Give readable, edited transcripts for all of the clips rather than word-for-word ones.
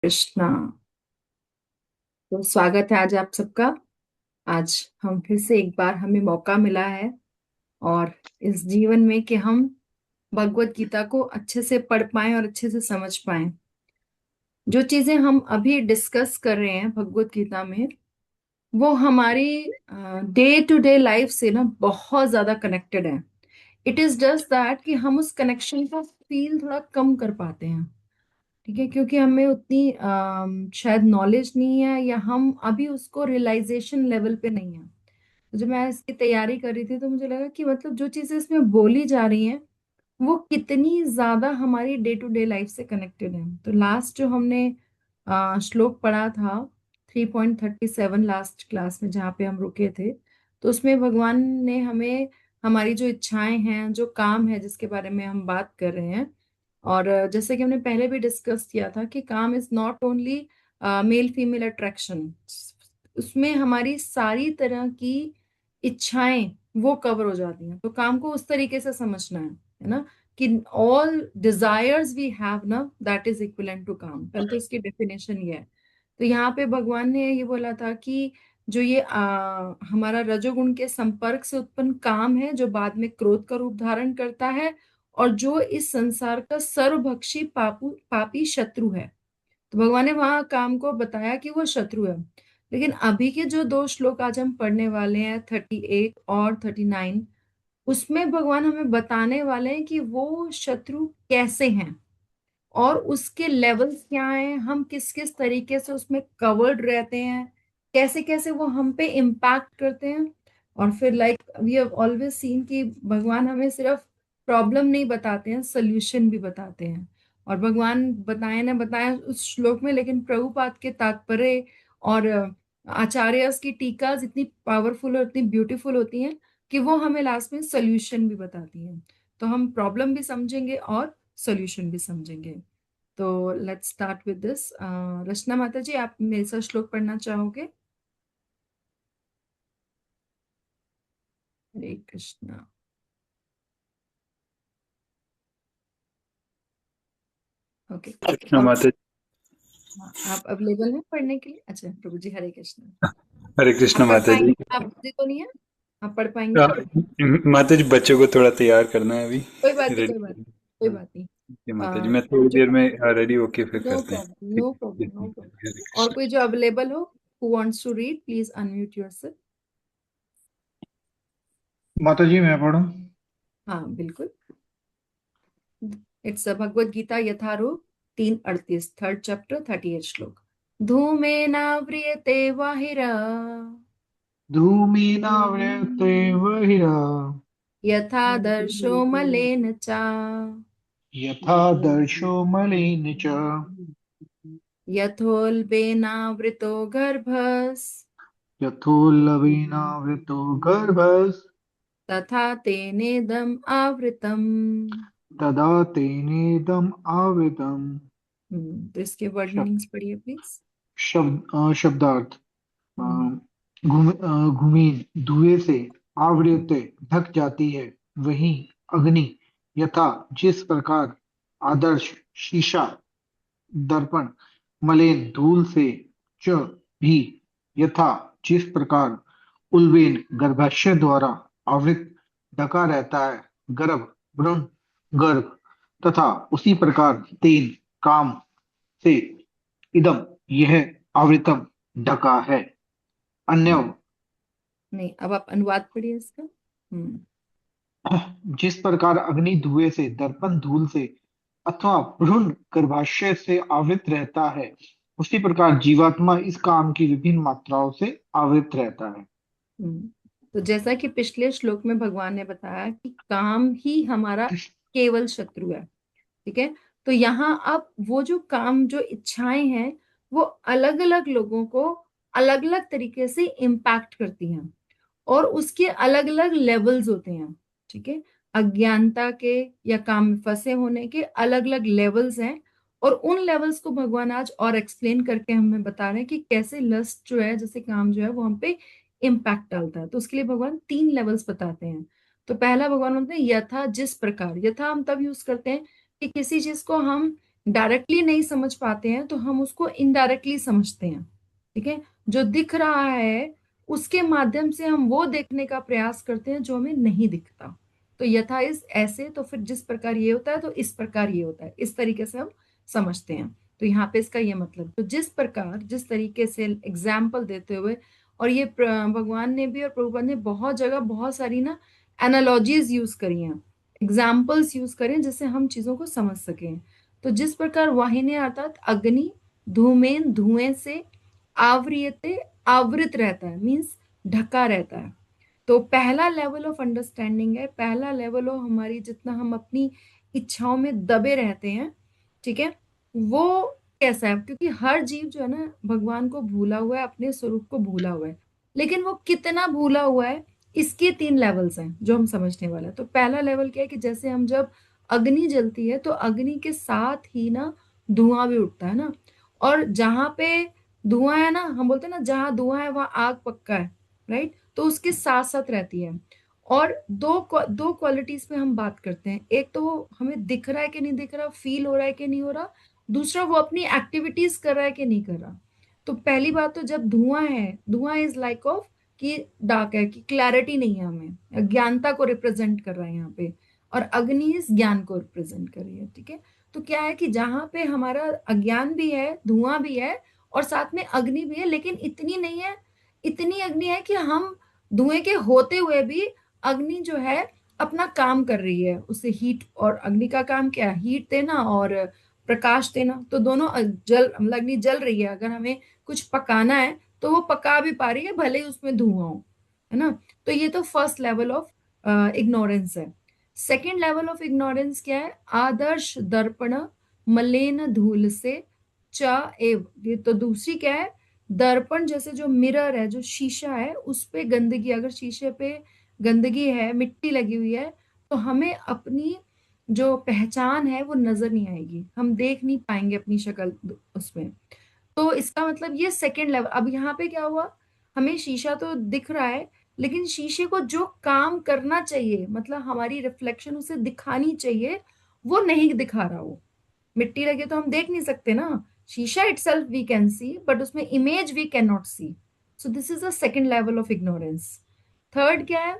कृष्णा। तो स्वागत है आज आप सबका। आज हम फिर से एक बार हमें मौका मिला है और इस जीवन में कि हम भगवत गीता को अच्छे से पढ़ पाएं और अच्छे से समझ पाएं। जो चीजें हम अभी डिस्कस कर रहे हैं भगवत गीता में, वो हमारी डे टू डे लाइफ से ना बहुत ज्यादा कनेक्टेड है। इट इज जस्ट दैट कि हम उस कनेक्शन का फील थोड़ा कम कर पाते हैं। ठीक है, क्योंकि हमें उतनी शायद नॉलेज नहीं है, या हम अभी उसको रियलाइजेशन लेवल पे नहीं है। तो जब मैं इसकी तैयारी कर रही थी तो मुझे लगा कि मतलब जो चीजें इसमें बोली जा रही हैं वो कितनी ज्यादा हमारी डे टू डे लाइफ से कनेक्टेड है। तो लास्ट जो हमने श्लोक पढ़ा था 3.37, लास्ट क्लास में जहाँ पे हम रुके थे, तो उसमें भगवान ने हमें हमारी जो इच्छाएं हैं, जो काम है जिसके बारे में हम बात कर रहे हैं, और जैसे कि हमने पहले भी डिस्कस किया था कि काम is not only male female attraction. उसमें हमारी सारी तरह की इच्छाएं वो कवर हो जाती हैं। तो काम को उस तरीके से समझना है ना, कि ऑल डिजायर्स वी हैव ना, दैट इज इक्विवेलेंट टू काम। पहले तो इसकी डेफिनेशन ये है। तो यहाँ पे भगवान ने ये बोला था कि जो ये हमारा रजोगुण के संपर्क से उत्पन्न काम है, जो बाद में क्रोध का रूप धारण करता है, और जो इस संसार का सर्वभक्षी पापी शत्रु है। तो भगवान ने वहां काम को बताया कि वो शत्रु है। लेकिन अभी के जो दो श्लोक आज हम पढ़ने वाले हैं, 38 और 39, उसमें भगवान हमें बताने वाले हैं कि वो शत्रु कैसे हैं और उसके लेवल्स क्या हैं, हम किस किस तरीके से उसमें कवर्ड रहते हैं, कैसे कैसे वो हम पे इम्पैक्ट करते हैं। और फिर like we have always seen कि भगवान हमें सिर्फ प्रॉब्लम नहीं बताते हैं, सोल्यूशन भी बताते हैं। और भगवान बताए ना बताए उस श्लोक में, लेकिन प्रभुपाद के तात्पर्य और आचार्यस की टीकाज इतनी पावरफुल और इतनी ब्यूटीफुल होती हैं कि वो हमें लास्ट में सोल्यूशन भी बताती हैं। तो हम प्रॉब्लम भी समझेंगे और सोल्यूशन भी समझेंगे। तो लेट्स स्टार्ट विद दिस। रचना माता जी, आप मेरे साथ श्लोक पढ़ना चाहोगे? हरे कृष्णा। ओके। कृष्ण और माता। आप अवेलेबल हैं पढ़ने के लिए? अच्छा प्रभु जी, हरे कृष्णा। हरे आप कृष्ण पढ़ माता जी। पाएंगे? आप बिजी तो नहीं है? आप पढ़ पाएंगे? माता जी, बच्चों को थोड़ा तैयार करना है अभी। कोई बात नहीं, रेडी। कोई बात नहीं, कोई हाँ, बात नहीं। ठीक है माता जी, मैं थोड़ी जो देर में रेडी होके फिर नो करते हैं। प्रॉब्लम, ठीक नो है, प्रॉब्लम, नो प्रॉब्लम। हरे और कृष्ण। कोई जो अवेलेबल हो, who wants to read, please unmute yourself. माता जी मैं पढ़ूं? हाँ बिल्कुल। It's Bhagavad Gita Yatharup 3:38, third chapter, 38 श्लोक। धूमेनाव्रियते वाहिरा धूमेनाव्रियते वह्निः यथा दर्शो मलेन चा, यथा दर्शो मलिन च। यथोल्बेनावृतो गर्भस् यथोल्लवेनावृतो गर्भस् तथा तेनेदम् आवृतम्। तदा तेनेदम् आवृतम्। तो इसके वर्ड शब, मीनिंग्स पढ़िए प्लीज। शब्दार्थ। अ, हम्म। भूमि धुएं से आवृत ढक जाती है, वहीं अग्नि यथा जिस प्रकार आदर्श शीशा दर्पण मलिन धूल से च भी यथा जिस प्रकार उल्बेन गर्भाशय द्वारा आवृत ढका रहता है गर्भ भ्रूण गर्भ, तथा उसी प्रकार तेन काम से इदम यह आवृतम ढका है। अन्य नहीं, अब आप अनुवाद पढ़िए इसका। जिस प्रकार अग्नि धुएं से दर्पण धूल से अथवा भ्रूण गर्भाशय से आवृत रहता है, उसी प्रकार जीवात्मा इस काम की विभिन्न मात्राओं से आवृत रहता है। हम्म। तो जैसा कि पिछले श्लोक में भगवान ने बताया कि काम ही हमारा केवल शत्रु है। ठीक है। तो यहाँ अब वो जो काम, जो इच्छाएं हैं, वो अलग अलग लोगों को अलग अलग तरीके से इम्पैक्ट करती हैं, और उसके अलग अलग लेवल्स होते हैं। ठीक है। अज्ञानता के या काम में फंसे होने के अलग अलग लेवल्स हैं, और उन लेवल्स को भगवान आज और एक्सप्लेन करके हमें बता रहे हैं कि कैसे लस्ट जो है, जैसे काम जो है, वो हम पे इम्पैक्ट डालता है। तो उसके लिए भगवान 3 लेवल्स बताते हैं। तो पहला भगवान बोलते हैं यथा जिस प्रकार। यथा हम तब यूज करते हैं कि किसी चीज को हम डायरेक्टली नहीं समझ पाते हैं तो हम उसको इनडायरेक्टली समझते हैं। ठीक है, जो दिख रहा है उसके माध्यम से हम वो देखने का प्रयास करते हैं जो हमें नहीं दिखता। तो यथा इस ऐसे, तो फिर जिस प्रकार ये होता है तो इस प्रकार ये होता है, इस तरीके से हम समझते हैं। तो यहाँ पे इसका ये मतलब, तो जिस प्रकार जिस तरीके से एग्जाम्पल देते हुए, और ये भगवान ने भी और प्रभुपाद ने बहुत जगह बहुत सारी ना एनालॉजीज यूज करी हैं, एग्जाम्पल्स यूज करें जिससे हम चीजों को समझ सकें। तो जिस प्रकार वाहिनी अर्थात अग्नि धूमें धुएं से आवृत आवृत रहता है, मीन्स ढका रहता है। तो पहला लेवल ऑफ अंडरस्टैंडिंग है, पहला लेवल ऑफ हमारी जितना हम अपनी इच्छाओं में दबे रहते हैं, ठीक है, वो कैसा है, क्योंकि हर जीव जो है ना भगवान को भूला हुआ है, अपने स्वरूप को भूला हुआ है, लेकिन वो कितना भूला हुआ है, इसके 3 लेवल्स हैं जो हम समझने वाले हैं। तो पहला लेवल क्या है कि जैसे हम जब अग्नि जलती है तो अग्नि के साथ ही ना धुआं भी उठता है ना, और जहां पे धुआं है ना, हम बोलते हैं ना जहां धुआं है वहां आग पक्का है, राइट, तो उसके साथ साथ रहती है। और दो क्वालिटीज पे हम बात करते हैं, एक तो वो हमें दिख रहा है कि नहीं दिख रहा, फील हो रहा है कि नहीं हो रहा, दूसरा वो अपनी एक्टिविटीज कर रहा है कि नहीं कर रहा। तो पहली बात तो जब धुआं है, धुआं इज लाइक ऑफ कि डार्क है, कि क्लैरिटी नहीं है, हमें अज्ञानता को रिप्रेजेंट कर रहा है यहाँ पे, और अग्नि इस ज्ञान को रिप्रेजेंट कर रही है। ठीक है, तो क्या है कि जहां पे हमारा अज्ञान भी है, धुआं भी है, और साथ में अग्नि भी है, लेकिन इतनी नहीं है, इतनी अग्नि है कि हम धुएं के होते हुए भी अग्नि जो है अपना काम कर रही है, उससे हीट, और अग्नि का काम क्या है, हीट देना और प्रकाश देना। तो दोनों जल, मतलब अग्नि जल रही है, अगर हमें कुछ पकाना है तो वो पका भी पा रही है भले ही उसमें धुआं हो, है ना। तो ये तो फर्स्ट लेवल ऑफ इग्नोरेंस है। सेकेंड लेवल ऑफ इग्नोरेंस क्या है, आदर्श दर्पण मलिन धूल से च एव, ये तो दूसरी क्या है, दर्पण जैसे जो मिरर है, जो शीशा है, उस पे गंदगी, अगर शीशे पे गंदगी है, मिट्टी लगी हुई है, तो हमें अपनी जो पहचान है वो नजर नहीं आएगी, हम देख नहीं पाएंगे अपनी शक्ल उसमें। तो इसका मतलब ये सेकंड लेवल। अब यहाँ पे क्या हुआ, हमें शीशा तो दिख रहा है, लेकिन शीशे को जो काम करना चाहिए, मतलब हमारी रिफ्लेक्शन उसे दिखानी चाहिए, वो नहीं दिखा रहा। वो मिट्टी लगे तो हम देख नहीं सकते ना, शीशा itself we can see, but उसमें image we can not see. So this is the second level of ignorance. Third क्या है,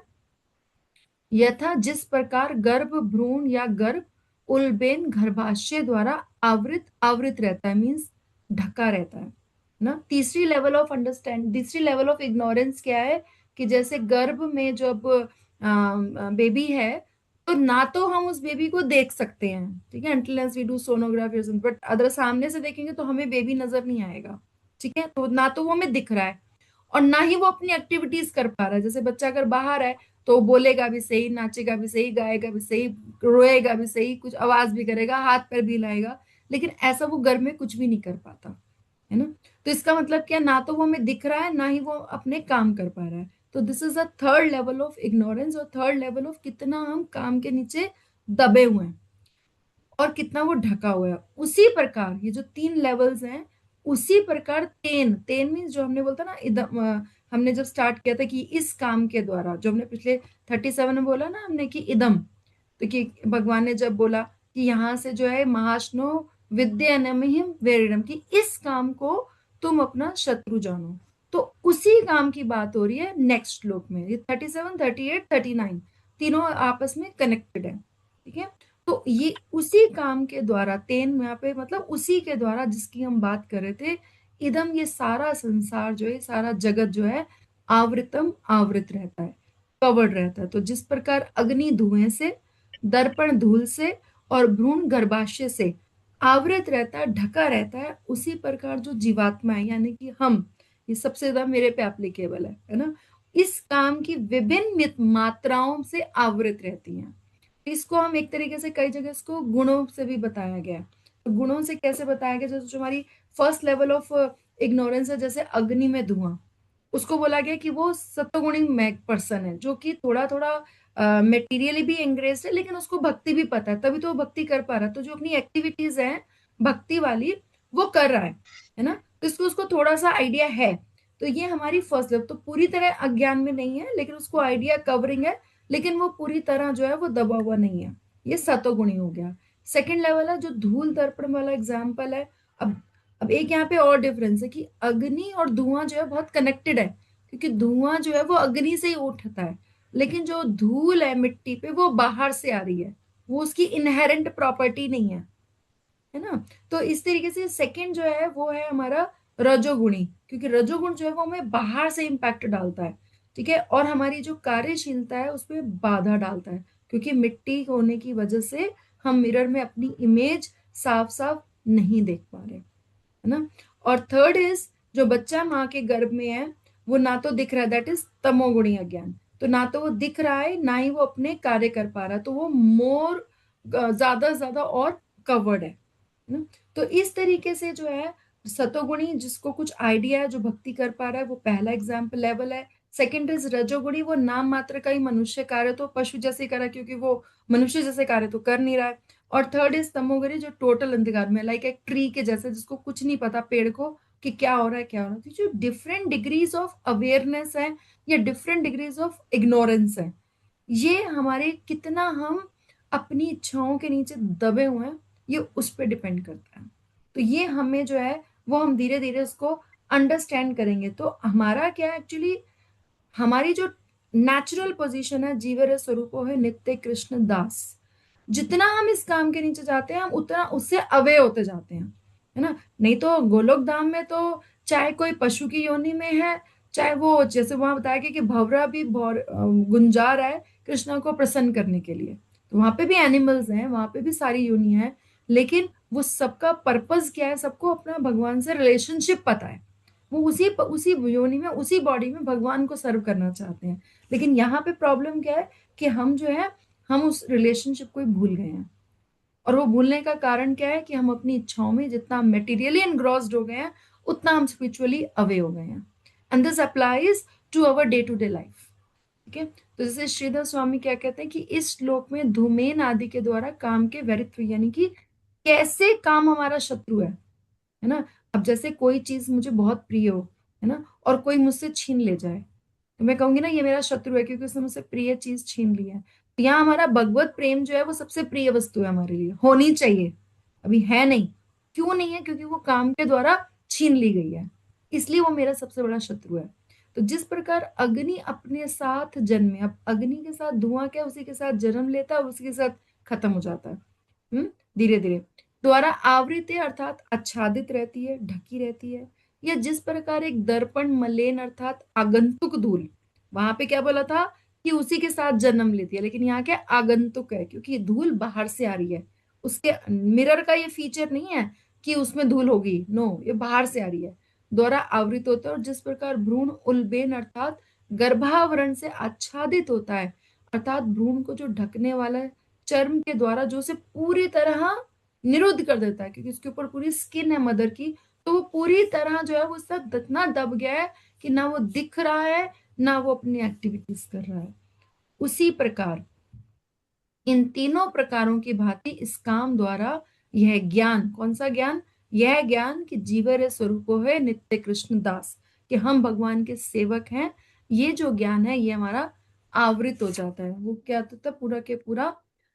यथा जिस प्रकार गर्भ भ्रूण या गर्भ उलबेन गर्भाशय द्वारा आवृत आवृत रहता है, मीन्स ढका रहता है ना। तीसरी लेवल ऑफ अंडरस्टैंड, तीसरी लेवल ऑफ इग्नोरेंस क्या है, कि जैसे गर्भ में जब बेबी है, तो ना तो हम उस बेबी को देख सकते हैं, ठीक है, until we do sonography, but अगर सामने से देखेंगे तो हमें बेबी नजर नहीं आएगा। ठीक है, तो ना तो वो हमें दिख रहा है, और ना ही वो अपनी एक्टिविटीज कर पा रहा है। जैसे बच्चा अगर बाहर है तो वो बोलेगा भी सही, नाचेगा भी सही, गाएगा भी सही, रोएगा भी सही, कुछ आवाज भी करेगा, हाथ पैर भी हिलाएगा, लेकिन ऐसा वो घर में कुछ भी नहीं कर पाता, है ना। तो इसका मतलब क्या, ना तो वो हमें दिख रहा है, ना ही वो अपने काम कर पा रहा है। तो this is a third level of ignorance, और थर्ड लेवल ऑफ कितना हम काम के नीचे दबे हुए हैं और कितना वो ढका हुआ है। उसी प्रकार ये जो 3 लेवल्स हैं, उसी प्रकार तेन, तेन मीन्स जो हमने बोलता ना इदम, हमने जब स्टार्ट किया था कि इस काम के द्वारा, जो हमने पिछले 37 में बोला ना हमने कि इदम, तो कि भगवान ने जब बोला कि यहाँ से जो है महाशनो विद्यानमिहिम वेरिडम, कि इस काम को तुम अपना शत्रु जानो, तो उसी काम की बात हो रही है नेक्स्ट श्लोक में। ये 37, 38, 39 तीनों आपस में कनेक्टेड है। ठीक है, तो ये उसी काम के द्वारा, तेन यहाँ पे मतलब उसी के द्वारा जिसकी हम बात कर रहे थे, इदम, ये सारा संसार जो है, सारा जगत जो है, आवृतम आवृत रहता है, कवर्ड रहता है। तो जिस प्रकार अग्नि धुएं से, दर्पण धूल से, और भ्रूण गर्भाशय से आवृत रहता है, ढका रहता है, उसी प्रकार जो जीवात्मा है यानी कि हम, ये सबसे ज्यादा मेरे पे एप्लीकेबल है ना, इस काम की विभिन्न मात्राओं से आवृत रहती हैं। इसको हम एक तरीके से, कई जगह इसको गुणों से भी बताया गया है। तो गुणों से कैसे बताया गया, जैसे जो हमारी फर्स्ट लेवल ऑफ इग्नोरेंस है, जैसे अग्नि में धुआं, उसको बोला गया कि वो सत्वगुणी पर्सन है, जो कि थोड़ा थोड़ा मेटीरियली भी एंग्रेज है, लेकिन उसको भक्ति भी पता है, तभी तो वो भक्ति कर पा रहा है। तो जो अपनी एक्टिविटीज है भक्ति वाली, वो कर रहा है ना, तो इसको उसको थोड़ा सा आइडिया है। तो ये हमारी फर्स्ट लेवल, तो पूरी तरह अज्ञान में नहीं है, लेकिन उसको आइडिया कवरिंग है, लेकिन वो पूरी तरह जो है वो दबा हुआ नहीं है, ये सतोगुणी हो गया। सेकंड लेवल है जो धूल दर्पण वाला एग्जाम्पल है। अब एक यहाँ पे और डिफरेंस है कि अग्नि और धुआं जो है बहुत कनेक्टेड है, क्योंकि धुआं जो है वो अग्नि से ही उठता है, लेकिन जो धूल है मिट्टी पे वो बाहर से आ रही है, वो उसकी इनहेरेंट प्रॉपर्टी नहीं है ना। तो इस तरीके से सेकंड जो है वो है हमारा रजोगुणी, क्योंकि रजोगुण जो है वो हमें बाहर से इम्पैक्ट डालता है, ठीक है, और हमारी जो कार्यशीलता है उसमें बाधा डालता है, क्योंकि मिट्टी होने की वजह से हम मिरर में अपनी इमेज साफ साफ नहीं देख पा रहे, है ना। और थर्ड इज जो बच्चा माँ के गर्भ में है वो ना तो दिख रहा है, दैट इज तमोगुणी अज्ञान। तो ना तो वो दिख रहा है ना ही वो अपने कार्य कर पा रहा है, तो वो मोर ज्यादा ज्यादा और कवर्ड है ना। तो इस तरीके से जो है सतोगुणी जिसको कुछ आइडिया है जो भक्ति कर पा रहा है वो पहला एग्जाम्पल लेवल है। सेकंड इज रजोगुणी, वो नाम मात्र का ही मनुष्य कार्य तो पशु जैसे कर रहा है, क्योंकि वो मनुष्य जैसे कार्य तो कर नहीं रहा है। और थर्ड इज तमोगुणी जो टोटल अंधकार में, लाइक एक ट्री के जैसे जिसको कुछ नहीं पता पेड़ को कि क्या हो रहा है क्या हो रहा है। तो जो डिफरेंट डिग्रीज ऑफ अवेयरनेस है या डिफरेंट डिग्रीज ऑफ इग्नोरेंस है, ये हमारे कितना हम अपनी इच्छाओं के नीचे दबे हुए हैं ये उस पर डिपेंड करता है। तो ये हमें जो है वो हम धीरे धीरे उसको अंडरस्टैंड करेंगे तो हमारा क्या एक्चुअली हमारी जो नेचुरल पोजीशन है जीवर स्वरूपो है नित्य कृष्ण दास। जितना हम इस काम के नीचे जाते हैं हम उतना उससे अवे होते जाते हैं, है ना। नहीं तो गोलोक धाम में तो चाहे कोई पशु की योनि में है, चाहे वो जैसे वहां बताया गया कि भवरा भी गुंजा रहा है कृष्णा को प्रसन्न करने के लिए, तो वहां पे भी एनिमल्स हैं, वहां पे भी सारी योनियां हैं, लेकिन वो सबका पर्पस क्या है, सबको अपना भगवान से रिलेशनशिप पता है। वो उसी योनि में उसी बॉडी में भगवान को सर्व करना चाहते हैं। लेकिन यहाँ पे प्रॉब्लम क्या है कि हम जो है हम उस रिलेशनशिप को ही भूल गए हैं। और वो भूलने का कारण क्या है कि हम अपनी इच्छाओं में जितना मेटीरियली एनग्रॉस्ड हो गए हैं उतना हम स्पिरिचुअली अवे हो गए हैं। And this applies to our day to day life, ठीक है। तो जैसे श्रीधर स्वामी क्या कहते हैं कि इस श्लोक में धूमेन आदि के द्वारा काम के वरित्व यानी कि कैसे काम हमारा शत्रु है ना। अब जैसे कोई चीज मुझे बहुत प्रिय हो, है ना, और कोई मुझसे छीन ले जाए, तो मैं कहूंगी ना ये मेरा शत्रु है क्योंकि उसने मुझसे प्रिय चीज छीन ली है। तो यहाँ हमारा भगवत प्रेम जो है वो सबसे प्रिय वस्तु है हमारे लिए, होनी चाहिए, अभी है नहीं। क्यों नहीं है? क्योंकि वो काम के द्वारा छीन ली गई है, इसलिए वो मेरा सबसे बड़ा शत्रु है। तो जिस प्रकार अग्नि अपने साथ जन्मे, अब अग्नि के साथ धुआं क्या उसी के साथ जन्म लेता है और उसी के साथ खत्म हो जाता है, हम्म, धीरे धीरे द्वारा आवृत है अर्थात आच्छादित रहती है, ढकी रहती है। या जिस प्रकार एक दर्पण मलेन अर्थात आगंतुक धूल, वहां पे क्या बोला था कि उसी के साथ जन्म लेती है, लेकिन यहाँ क्या आगंतुक है क्योंकि धूल बाहर से आ रही है, उसके मिरर का ये फीचर नहीं है कि उसमें धूल होगी, नो, ये बाहर से आ रही है, द्वारा आवृत होता है। और जिस प्रकार भ्रूण उल्बेन अर्थात गर्भावरण से आच्छादित होता है, अर्थात भ्रूण को जो ढकने वाला है चर्म के द्वारा जो उसे पूरी तरह निरुद्ध कर देता है, क्योंकि उसके ऊपर पूरी स्किन है मदर की, तो वो पूरी तरह जो है वो सब इतना दब गया है कि ना वो दिख रहा है ना वो अपनी एक्टिविटीज कर रहा है। उसी प्रकार इन तीनों प्रकारों की भांति इस काम द्वारा यह ज्ञान, कौन सा ज्ञान? यह ज्ञान कि जीवर स्वरूपो है नित्य कृष्ण दास, कि हम भगवान के सेवक हैं, ये जो ज्ञान है ये हमारा आवृत हो जाता है, वो क्या होता है पूरा के पूरा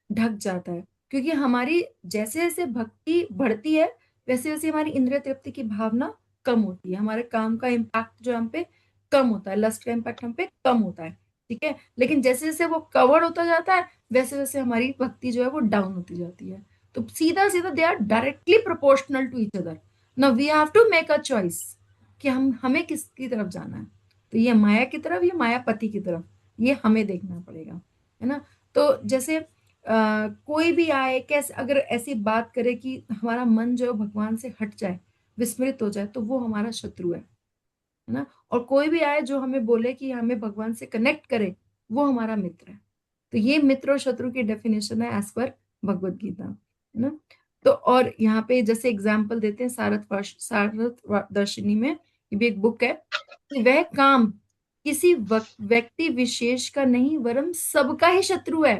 ढक जाता है। क्योंकि हमारी जैसे जैसे भक्ति बढ़ती है वैसे वैसे हमारी इंद्रिय तृप्ति की भावना कम होती है, हमारे काम का इम्पैक्ट जो हम पे कम होता है, लस्ट का इम्पैक्ट हम पे कम होता है, ठीक है। लेकिन जैसे जैसे वो कवर होता जाता है वैसे वैसे हमारी भक्ति जो है वो डाउन होती जाती है। तो सीधा सीधा they are directly proportional to each other. Now we have to make a choice कि हम हमें किसकी तरफ जाना है, तो ये माया की तरफ या मायापति की तरफ, ये हमें देखना पड़ेगा, है ना। तो जैसे कोई भी आए कैसे अगर ऐसी बात करे कि हमारा मन जो है भगवान से हट जाए, विस्मृत हो जाए, तो वो हमारा शत्रु है ना। और कोई भी आए जो हमें बोले कि हमें भगवान से कनेक्ट करे, वो हमारा मित्र है। तो ये मित्र और शत्रु की डेफिनेशन है एज पर भगवत गीता, है ना। तो और यहाँ पे जैसे एग्जाम्पल देते हैं सारथ दर्शिनी में, ये भी एक बुक है, कि वह काम किसी व्यक्ति विशेष का नहीं वरन सबका ही शत्रु है।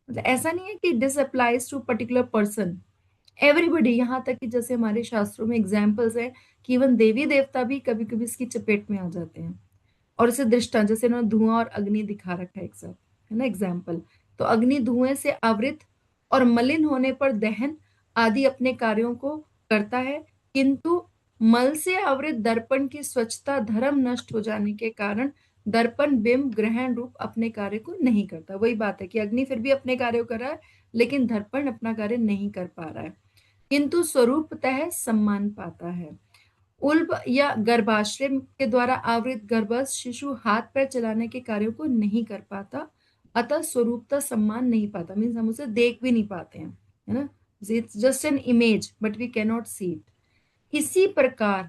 मतलब ऐसा नहीं है कि this applies to particular person, everybody. यहाँ तक कि जैसे हमारे शास्त्रों में एग्जाम्पल्स है कि इवन देवी देवता भी कभी कभी इसकी चपेट में आ जाते हैं। और इसे दृष्टांत जैसे उन्होंने धुआं और अग्नि दिखा रखा है एक साथ, है ना, एग्जाम्पल। तो अग्नि धुएं से आवृत और मलिन होने पर दहन आदि अपने कार्यों को करता है, किंतु मल से आवृत दर्पण की स्वच्छता धर्म नष्ट हो जाने के कारण दर्पण बिंब ग्रहण रूप अपने कार्य को नहीं करता। वही बात है कि अग्नि फिर भी अपने कार्य कर रहा है, लेकिन दर्पण अपना कार्य नहीं कर पा रहा है, किंतु स्वरूपतः सम्मान पाता है। उल्ब या गर्भाशय के द्वारा आवृत गर्भस्थ शिशु हाथ पैर चलाने के कार्यों को नहीं कर पाता, अतः स्वरूपता सम्मान नहीं पाता, मीन्स हम उसे देख भी नहीं पाते हैं, है ना। It's just an image but we can not see it. इसी प्रकार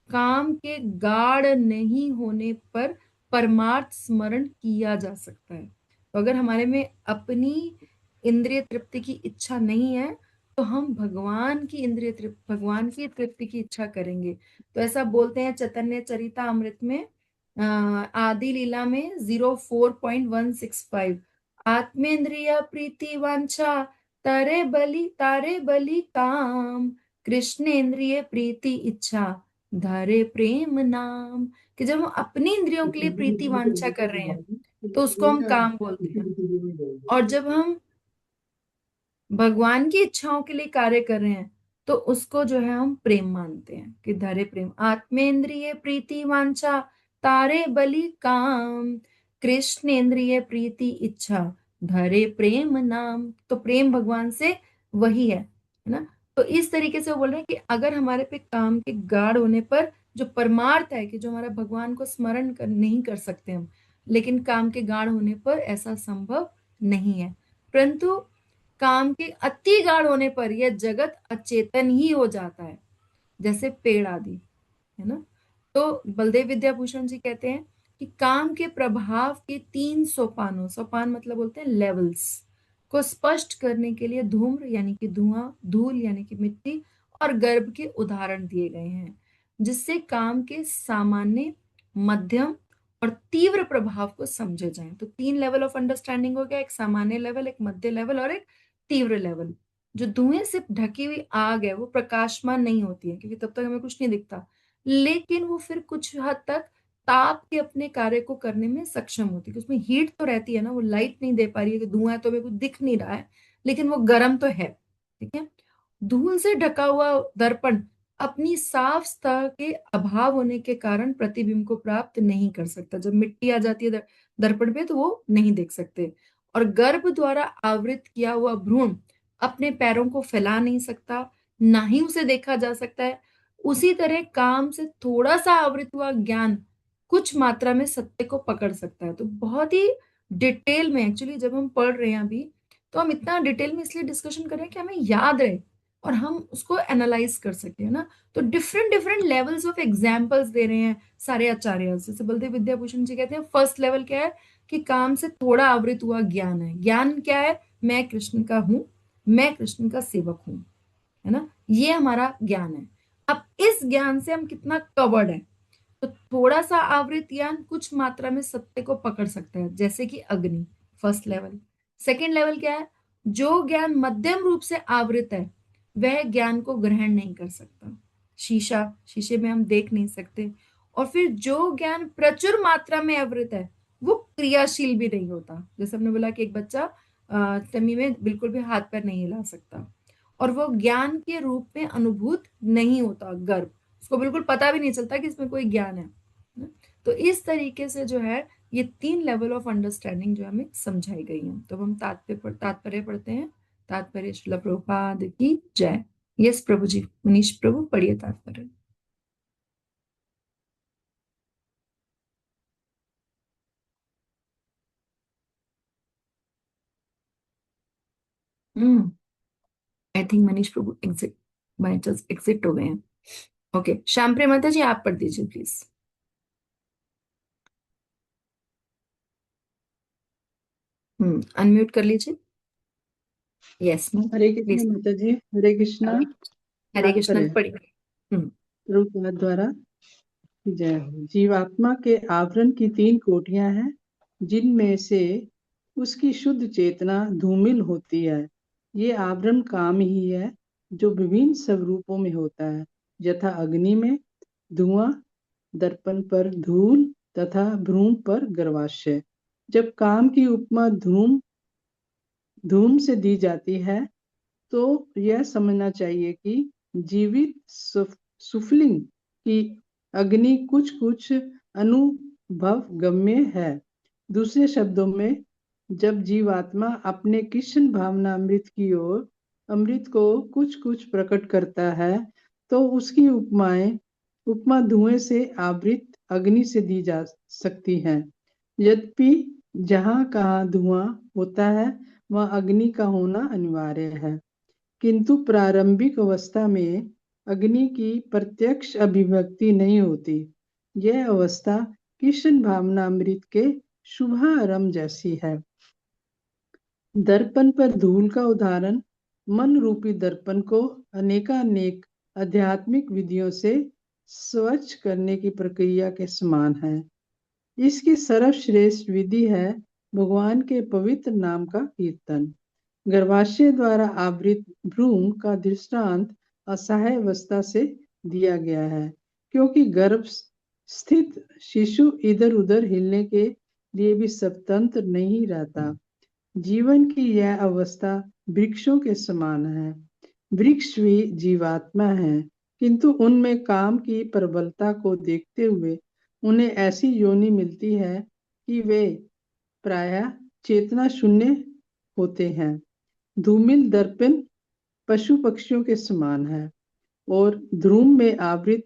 काम के गाढ़ नहीं होने पर परमार्थ स्मरण किया जा सकता है। तो अगर हमारे में अपनी इंद्रिय तृप्ति की इच्छा नहीं है, तो हम भगवान की तृप्ति की इच्छा करेंगे। तो ऐसा बोलते हैं चैतन्य चरितामृत में, आदि लीला में 04.165, आत्मेंद्रिय प्रीति वांछा तारे बलि काम, कृष्णेंद्रिय प्रीति इच्छा धरे प्रेम नाम। कि जब हम अपनी इंद्रियों के लिए प्रीति वांछा कर रहे हैं तो उसको हम काम बोलते हैं, और जब हम भगवान की इच्छाओं के लिए कार्य कर रहे हैं तो उसको जो है हम प्रेम मानते हैं, कि धरे प्रेम। आत्मेंद्रिय प्रीति वांछा तारे बलि काम, कृष्णेंद्रिय प्रीति इच्छा धरे प्रेम नाम। तो प्रेम भगवान से वही है ना। तो इस तरीके से वो बोल रहे हैं कि अगर हमारे पे काम के गाढ़ होने पर जो परमार्थ है, कि जो हमारा भगवान को नहीं कर सकते हम, लेकिन काम के गाढ़ होने पर ऐसा संभव नहीं है। परंतु काम के अति गाढ़ होने पर यह जगत अचेतन ही हो जाता है, जैसे पेड़ आदि, है ना। तो बलदेव विद्याभूषण जी कहते हैं कि काम के प्रभाव के 3 सोपानों, सोपान मतलब बोलते हैं लेवल्स, को स्पष्ट करने के लिए धूम्र यानी कि धुआं, धूल यानी कि मिट्टी, और गर्भ के उदाहरण दिए गए हैं, जिससे काम के सामान्य, मध्यम और तीव्र प्रभाव को समझे जाएं। तो 3 लेवल ऑफ अंडरस्टैंडिंग हो गया, एक सामान्य लेवल, एक मध्य लेवल और एक तीव्र लेवल। जो धुएं से ढकी हुई आग है वो प्रकाशमान नहीं होती है, क्योंकि तब तक हमें कुछ नहीं दिखता, लेकिन वो फिर कुछ हद तक ताप के अपने कार्य को करने में सक्षम होती है। उसमें हीट तो रहती है ना, वो लाइट नहीं दे पा रही है कि धुआं है तो मेरे को दिख नहीं रहा है, लेकिन वो गर्म तो है। ठीक है। धूल से ढका हुआ दर्पण अपनी साफ सतह के अभाव होने के कारण प्रतिबिंब को प्राप्त नहीं कर सकता। जब मिट्टी आ जाती है दर्पण पे तो वो नहीं देख सकते। और गर्भ द्वारा आवृत किया हुआ भ्रूण अपने पैरों को फैला नहीं सकता, ना ही उसे देखा जा सकता है। उसी तरह काम से थोड़ा सा आवृत हुआ ज्ञान कुछ मात्रा में सत्य को पकड़ सकता है। तो बहुत ही डिटेल में एक्चुअली जब हम पढ़ रहे हैं अभी, तो हम इतना डिटेल में इसलिए डिस्कशन कर रहे हैं कि हमें याद रहे और हम उसको एनालाइज कर सके, है ना। तो different different levels of examples दे रहे हैं सारे आचार्य। जैसे बलदेव विद्याभूषण जी कहते हैं फर्स्ट लेवल क्या है, कि काम से थोड़ा आवृत हुआ ज्ञान है। ज्ञान क्या है, मैं कृष्ण का हूं, मैं कृष्ण का सेवक हूं, है ना, ये हमारा ज्ञान है। अब इस ज्ञान से हम कितना कवर्ड है, तो थोड़ा सा आवृत ज्ञान कुछ मात्रा में सत्य को पकड़ सकता है, जैसे कि अग्नि, फर्स्ट लेवल। सेकंड लेवल क्या है, जो ज्ञान मध्यम रूप से आवृत है वह ज्ञान को ग्रहण नहीं कर सकता। शीशा, शीशे में हम देख नहीं सकते। और फिर जो ज्ञान प्रचुर मात्रा में आवृत है वो क्रियाशील भी नहीं होता। जैसे हमने बोला कि एक बच्चा तमी में बिल्कुल भी हाथ पैर नहीं हिला सकता, और वो ज्ञान के रूप में अनुभूत नहीं होता। गर्भ, उसको बिल्कुल पता भी नहीं चलता कि इसमें कोई ज्ञान है ना? तो इस तरीके से जो है ये 3 लेवल ऑफ अंडरस्टैंडिंग जो हमें समझाई गई है। तो हम तात्पर्य पढ़ते हैं। तात्पर्य श्रील प्रभुपाद की जय। यस प्रभु जी, मनीष प्रभु पढ़िए तात्पर्य। हम्म, आई थिंक मनीष प्रभु एग्जिट, बाय चांस एग्जिट हो गए हैं। ओके, श्याम प्रेमाता जी आप पढ़ दीजिए प्लीज। अनम्यूट कर लीजिए। Yes ma'am, Hare Krishna please. माता जी, हरे कृष्णा। हरे कृष्ण तात्पर्य पढ़िए। हम्म। प्रभुपाद द्वारा जय हो। जीवात्मा के आवरण की 3 कोटियां हैं, जिनमें से उसकी शुद्ध चेतना धूमिल होती है। ये आवरण काम ही है, जो विभिन्न स्वरूपों में होता है, यथा अग्नि में धुआं, दर्पण पर धूल तथा भ्रूण पर गर्भाशय। जब काम की उपमा धूम से दी जाती है तो यह समझना चाहिए कि जीवित सुफलिंग की अग्नि कुछ कुछ अनुभव गम्य है। दूसरे शब्दों में, जब जीवात्मा अपने कृष्ण भावना अमृत को कुछ कुछ प्रकट करता है, तो उसकी उपमा धुएं से आवृत अग्नि से दी जा सकती है। यद्यपि जहाँ कहाँ धुआं होता है, वहाँ अग्नि का होना अनिवार्य है, किंतु प्रारंभिक अवस्था में अग्नि की प्रत्यक्ष अभिव्यक्ति नहीं होती। यह अवस्था कृष्ण भावनामृत के शुभारंभ जैसी है। दर्पण पर धूल का उदाहरण मन रूपी दर्पण को अनेकानेक आध्यात्मिक विधियों से स्वच्छ करने की प्रक्रिया के समान है। इसकी सर्वश्रेष्ठ विधि है भगवान के पवित्र नाम का कीर्तन। गर्भाशय द्वारा आवृत भ्रूण का दृष्टांत असहाय अवस्था से दिया गया है, क्योंकि गर्भ स्थित शिशु इधर उधर हिलने के लिए भी स्वतंत्र नहीं रहता। जीवन की यह अवस्था वृक्षों के समान है। वृक्ष भी जीवात्मा है, किंतु उनमें काम की प्रबलता को देखते हुए उन्हें ऐसी योनि मिलती है कि वे प्रायः चेतना शून्य होते हैं। धूमिल दर्पण पशु पक्षियों के समान है और ध्रुव में आवृत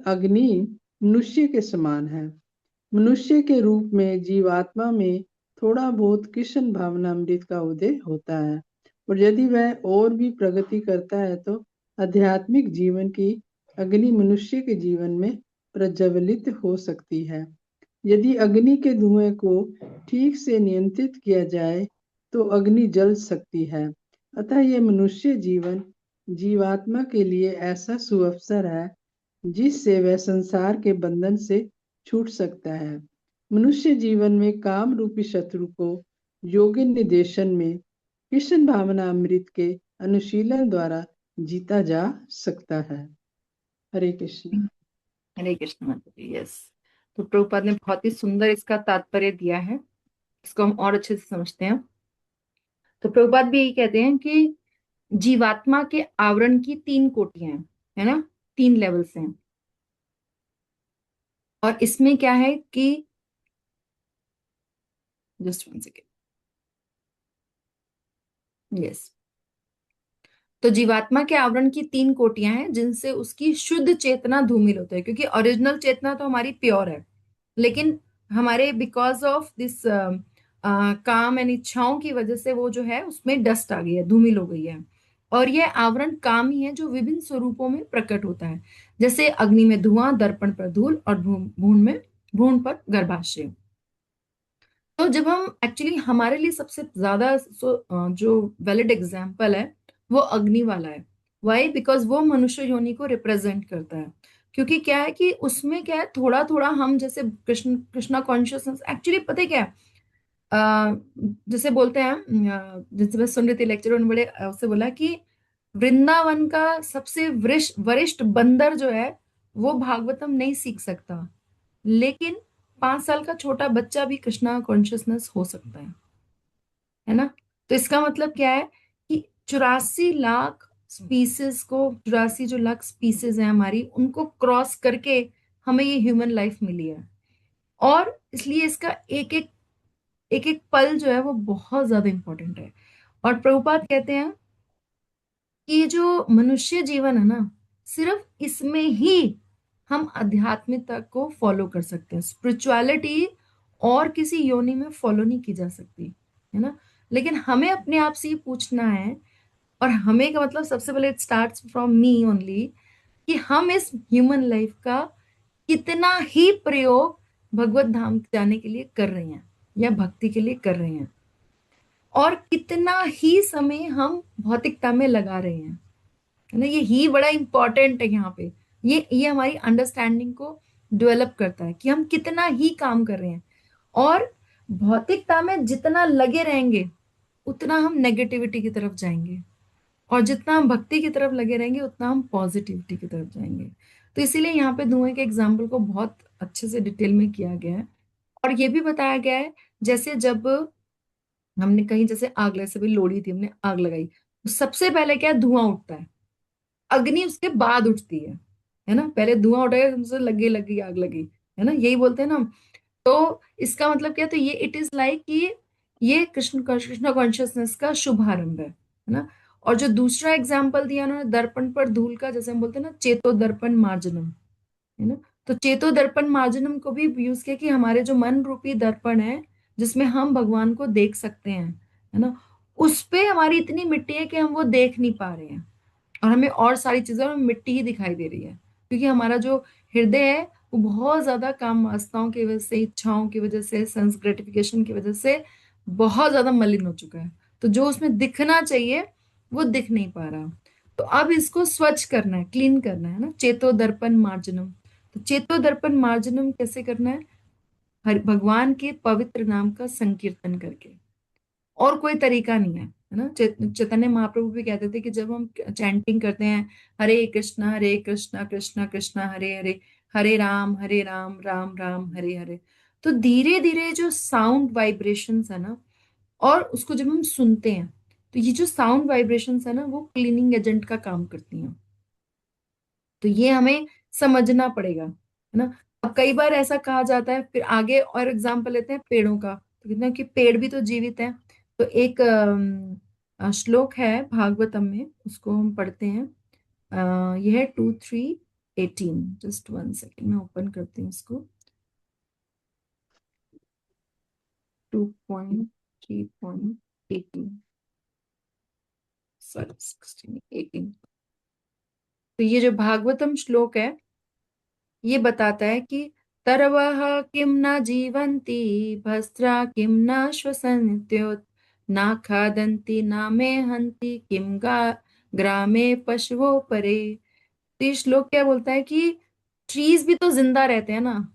अग्नि मनुष्य के समान है। मनुष्य के रूप में जीवात्मा में थोड़ा बहुत कृष्ण भावनामृत का उदय होता है, और यदि वह और भी प्रगति करता है तो आध्यात्मिक जीवन की अग्नि मनुष्य के जीवन में प्रज्वलित हो सकती है। यदि अग्नि के धुएं को ठीक से नियंत्रित किया जाए तो अग्नि जल सकती है। अतः यह मनुष्य जीवन जीवात्मा के लिए ऐसा सुअवसर है जिससे वह संसार के बंधन से छूट सकता है। मनुष्य जीवन में काम रूपी शत्रु को योग्य निर्देशन में कृष्ण भावना अमृत के अनुशीलन द्वारा जीता जा सकता है। हरे कृष्ण। हरे कृष्ण माता जी। यस, तो प्रभुपाद ने बहुत ही सुंदर इसका तात्पर्य दिया है। इसको हम और अच्छे से समझते हैं। तो प्रभुपाद भी यही कहते हैं कि जीवात्मा के आवरण की तीन कोटियां हैं, है ना, तीन लेवल्स हैं। और इसमें क्या है कि जस्ट वन सेकेंड, यस, तो जीवात्मा के आवरण की तीन कोटियां हैं जिनसे उसकी शुद्ध चेतना धूमिल होता है, क्योंकि ओरिजिनल चेतना तो हमारी प्योर है, लेकिन हमारे बिकॉज ऑफ दिस काम एंड इच्छाओं की वजह से वो जो है उसमें डस्ट आ गई है, धूमिल हो गई है। और यह आवरण काम ही है जो विभिन्न स्वरूपों में प्रकट होता है, जैसे अग्नि में धुआं, दर्पण पर धूल और भ्रूण पर गर्भाशय। तो जब हम एक्चुअली हमारे लिए सबसे ज्यादा जो वैलिड एग्जाम्पल है वो अग्नि वाला है। वाई? बिकॉज वो मनुष्य योनि को रिप्रेजेंट करता है। क्योंकि क्या है कि उसमें क्या है, थोड़ा थोड़ा हम जैसे कृष्णा कॉन्शियसनेस एक्चुअली पता है क्या है? जैसे बोलते हैं, जैसे मैं सुन रही थी लेक्चर, उन्होंने बड़े उससे बोला कि वृंदावन का सबसे वरिष्ठ बंदर जो है वो भागवतम नहीं सीख सकता, लेकिन 5 साल का छोटा बच्चा भी कृष्णा कॉन्शियसनेस हो सकता है ना। तो इसका मतलब क्या है कि 84 लाख स्पीसीज को, 84 जो लाख स्पीसीज है हमारी, उनको क्रॉस करके हमें ये ह्यूमन लाइफ मिली है। और इसलिए इसका एक एक पल जो है वो बहुत ज्यादा इंपॉर्टेंट है। और प्रभुपाद कहते हैं कि ये जो मनुष्य जीवन है ना, सिर्फ इसमें ही हम आध्यात्मिकता को फॉलो कर सकते हैं। स्पिरिचुअलिटी और किसी योनि में फॉलो नहीं की जा सकती, है ना। लेकिन हमें अपने आप से ये पूछना है, और हमें का मतलब सबसे पहले it starts from me only, कि हम इस ह्यूमन लाइफ का कितना ही प्रयोग भगवत धाम जाने के लिए कर रहे हैं या भक्ति के लिए कर रहे हैं, और कितना ही समय हम भौतिकता में लगा रहे हैं, है ना। ये ही बड़ा इंपॉर्टेंट है यहाँ पे। ये हमारी अंडरस्टैंडिंग को डेवलप करता है कि हम कितना ही काम कर रहे हैं। और भौतिकता में जितना लगे रहेंगे उतना हम नेगेटिविटी की तरफ जाएंगे, और जितना हम भक्ति की तरफ लगे रहेंगे उतना हम पॉजिटिविटी की तरफ जाएंगे। तो इसीलिए यहाँ पे धुएं के एग्जाम्पल को बहुत अच्छे से डिटेल में किया गया है। और ये भी बताया गया है, जैसे जब हमने कहीं जैसे आग लगा, से भी लोड़ी थी, हमने आग लगाई, तो सबसे पहले क्या धुआं उठता है, अग्नि उसके बाद उठती है ना। पहले धुआं उठेगा, तुमसे लगी लगी आग लगी, है ना, यही बोलते हैं ना हम। तो इसका मतलब क्या, तो ये इट इज लाइक कि ये कृष्ण कॉन्शियसनेस का शुभारंभ है ना। और जो दूसरा एग्जाम्पल दिया उन्होंने दर्पण पर धूल का, जैसे हम बोलते हैं ना चेतो दर्पण मार्जनम, है ना। तो चेतो दर्पण मार्जनम को भी यूज किया कि हमारे जो मन रूपी दर्पण है, जिसमें हम भगवान को देख सकते हैं, है ना, उस पे हमारी इतनी मिट्टी है कि हम वो देख नहीं पा रहे हैं, और हमें और सारी चीजों में मिट्टी ही दिखाई दे रही है, क्योंकि हमारा जो हृदय है वो बहुत ज्यादा काम वासनाओं की वजह से, इच्छाओं की वजह से, सेंस ग्रेटिफिकेशन की वजह से बहुत ज्यादा मलिन हो चुका है। तो जो उसमें दिखना चाहिए वो दिख नहीं पा रहा। तो अब इसको स्वच्छ करना है, क्लीन करना है ना, चेतो दर्पण मार्जनम। तो चेतो दर्पण मार्जनम कैसे करना है, हर भगवान के पवित्र नाम का संकीर्तन करके, और कोई तरीका नहीं है ना। चैतन्य महाप्रभु भी कहते थे कि जब हम चैंटिंग करते हैं, हरे कृष्णा कृष्णा कृष्णा हरे हरे, हरे राम राम राम हरे हरे, तो धीरे धीरे जो साउंड वाइब्रेशंस है ना, और उसको जब हम सुनते हैं, तो ये जो साउंड वाइब्रेशंस है ना, वो क्लीनिंग एजेंट का काम करती हैं। तो ये हमें समझना पड़ेगा, है ना। अब कई बार ऐसा कहा जाता है, फिर आगे और एग्जाम्पल लेते हैं पेड़ों का, तो कहते हैं कि पेड़ भी तो जीवित है। तो एक श्लोक है भागवतम में, उसको हम पढ़ते हैं। यह है 2:3:18। जस्ट 1 सेकेंड, मैं ओपन करती हूँ इसको। 2:3:18, सॉरी 16:18। तो ये जो भागवतम श्लोक है, ये बताता है कि तरवः किं न जीवन्ति, भस्त्रा किं न श्वसन्त्योत, न खादन्ति न मे हन्ति, किं ग्रामे पशवो परे। तो ये श्लोक क्या बोलता है कि ट्रीज भी तो जिंदा रहते हैं ना,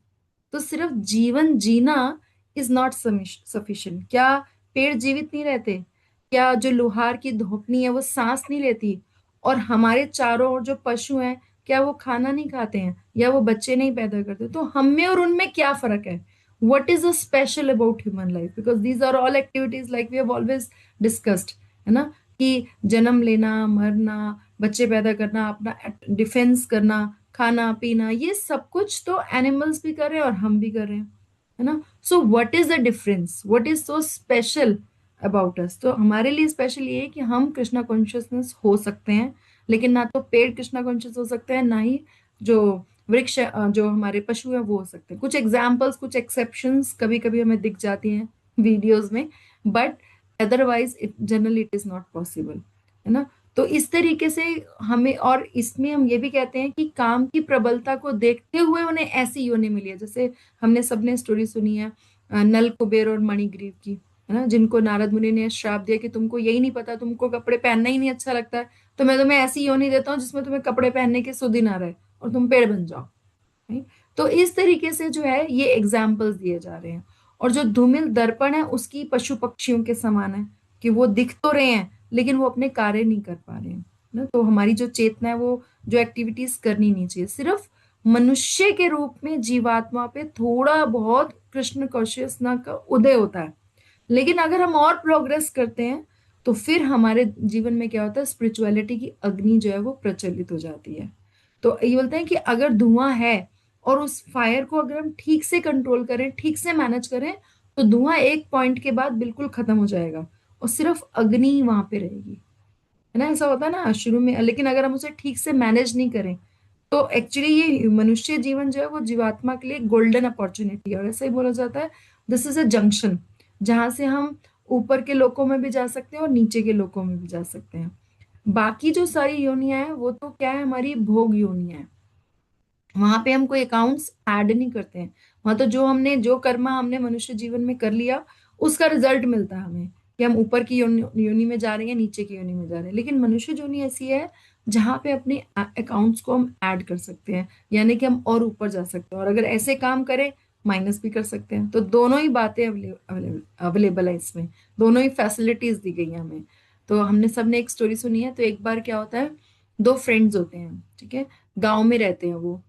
तो सिर्फ जीवन जीना इज नॉट सफिशिएंट। क्या पेड़ जीवित नहीं रहते? क्या जो लोहार की धोपनी है वो सांस नहीं लेती? और हमारे चारों ओर जो पशु हैं, क्या वो खाना नहीं खाते हैं, या वो बच्चे नहीं पैदा करते? तो हम में और उनमें क्या फर्क है? what is a special about human life? Because these are all activities like we have always discussed, है ना, कि जन्म लेना, मरना, बच्चे पैदा करना, अपना डिफेंस करना, खाना पीना, ये सब कुछ तो एनिमल्स भी कर रहे हैं और हम भी कर रहे हैं, है ना। So what is the difference, what is so special about us? तो हमारे लिए स्पेशल ये है कि हम कृष्णा कॉन्शियसनेस हो सकते हैं, लेकिन ना तो पेड़ कृष्णा कॉन्शियस हो सकते हैं, ना ही जो वृक्ष जो हमारे पशु हैं वो हो सकते हैं। कुछ एग्जाम्पल्स, कुछ एक्सेप्शंस कभी कभी हमें दिख जाती हैं वीडियोस में, but otherwise it generally it is not possible, है ना। तो इस तरीके से हमें, और इसमें हम ये भी कहते हैं कि काम की प्रबलता को देखते हुए उन्हें ऐसी योनि मिली है। जैसे हमने सबने स्टोरी सुनी है नल कुबेर और मणिग्रीव की, है ना, जिनको नारद मुनि ने श्राप दिया कि तुमको यही नहीं पता, तुमको कपड़े पहनना ही नहीं अच्छा लगता है, तो मैं तुम्हें ऐसी योनि देता हूँ जिसमें तुम्हें कपड़े पहनने की सुधि ना रहे, और तुम पेड़ बन जाओ। Right? तो इस तरीके से जो है ये एग्जाम्पल्स दिए जा रहे हैं। और जो धूमिल दर्पण है उसकी पशु पक्षियों के समान है, कि वो दिख तो रहे हैं लेकिन वो अपने कार्य नहीं कर पा रहे हैं ना। तो हमारी जो चेतना है वो जो एक्टिविटीज करनी नहीं चाहिए, सिर्फ मनुष्य के रूप में जीवात्मा पे थोड़ा बहुत कृष्ण कॉन्शियसनेस का उदय होता है। लेकिन अगर हम और प्रोग्रेस करते हैं, तो फिर हमारे जीवन में क्या होता है, स्पिरिचुअलिटी की अग्नि जो है वो प्रज्वलित हो जाती है। तो ये बोलते हैं कि अगर धुआं है और उस फायर को अगर हम ठीक से कंट्रोल करें, ठीक से मैनेज करें, तो धुआं एक पॉइंट के बाद बिल्कुल खत्म हो जाएगा और सिर्फ अग्नि ही वहां पे रहेगी, है ना। ऐसा होता है ना शुरू में, लेकिन अगर हम उसे ठीक से मैनेज नहीं करें, तो एक्चुअली ये मनुष्य जीवन जो है वो जीवात्मा के लिए गोल्डन अपॉर्चुनिटी है। और ऐसा ही बोला जाता है, दिस इज अ जंक्शन, जहां से हम ऊपर के लोकों में भी जा सकते हैं और नीचे के लोकों में भी जा सकते हैं। बाकी जो सारी योनियां हैं वो तो क्या है, हमारी भोग योनियां हैं। वहां पे हम कोई अकाउंट्स ऐड नहीं करते हैं। वहां तो जो हमने, जो कर्मा हमने मनुष्य जीवन में कर लिया, उसका रिजल्ट मिलता है हमें, कि हम ऊपर की योनि में जा रहे हैं, नीचे की योनि में जा रहे हैं। लेकिन मनुष्य योनि ऐसी है जहाँ पे अपने अकाउंट्स को हम ऐड कर सकते हैं, यानी कि हम और ऊपर जा सकते हैं, और अगर ऐसे काम करें माइनस भी कर सकते हैं। तो दोनों ही बातें अवेलेबल है इसमें, दोनों ही फैसिलिटीज दी गई हैं हमें। तो हमने सबने एक स्टोरी सुनी है। तो एक बार क्या होता है, दो फ्रेंड्स होते हैं, ठीक है, गांव में रहते हैं वो।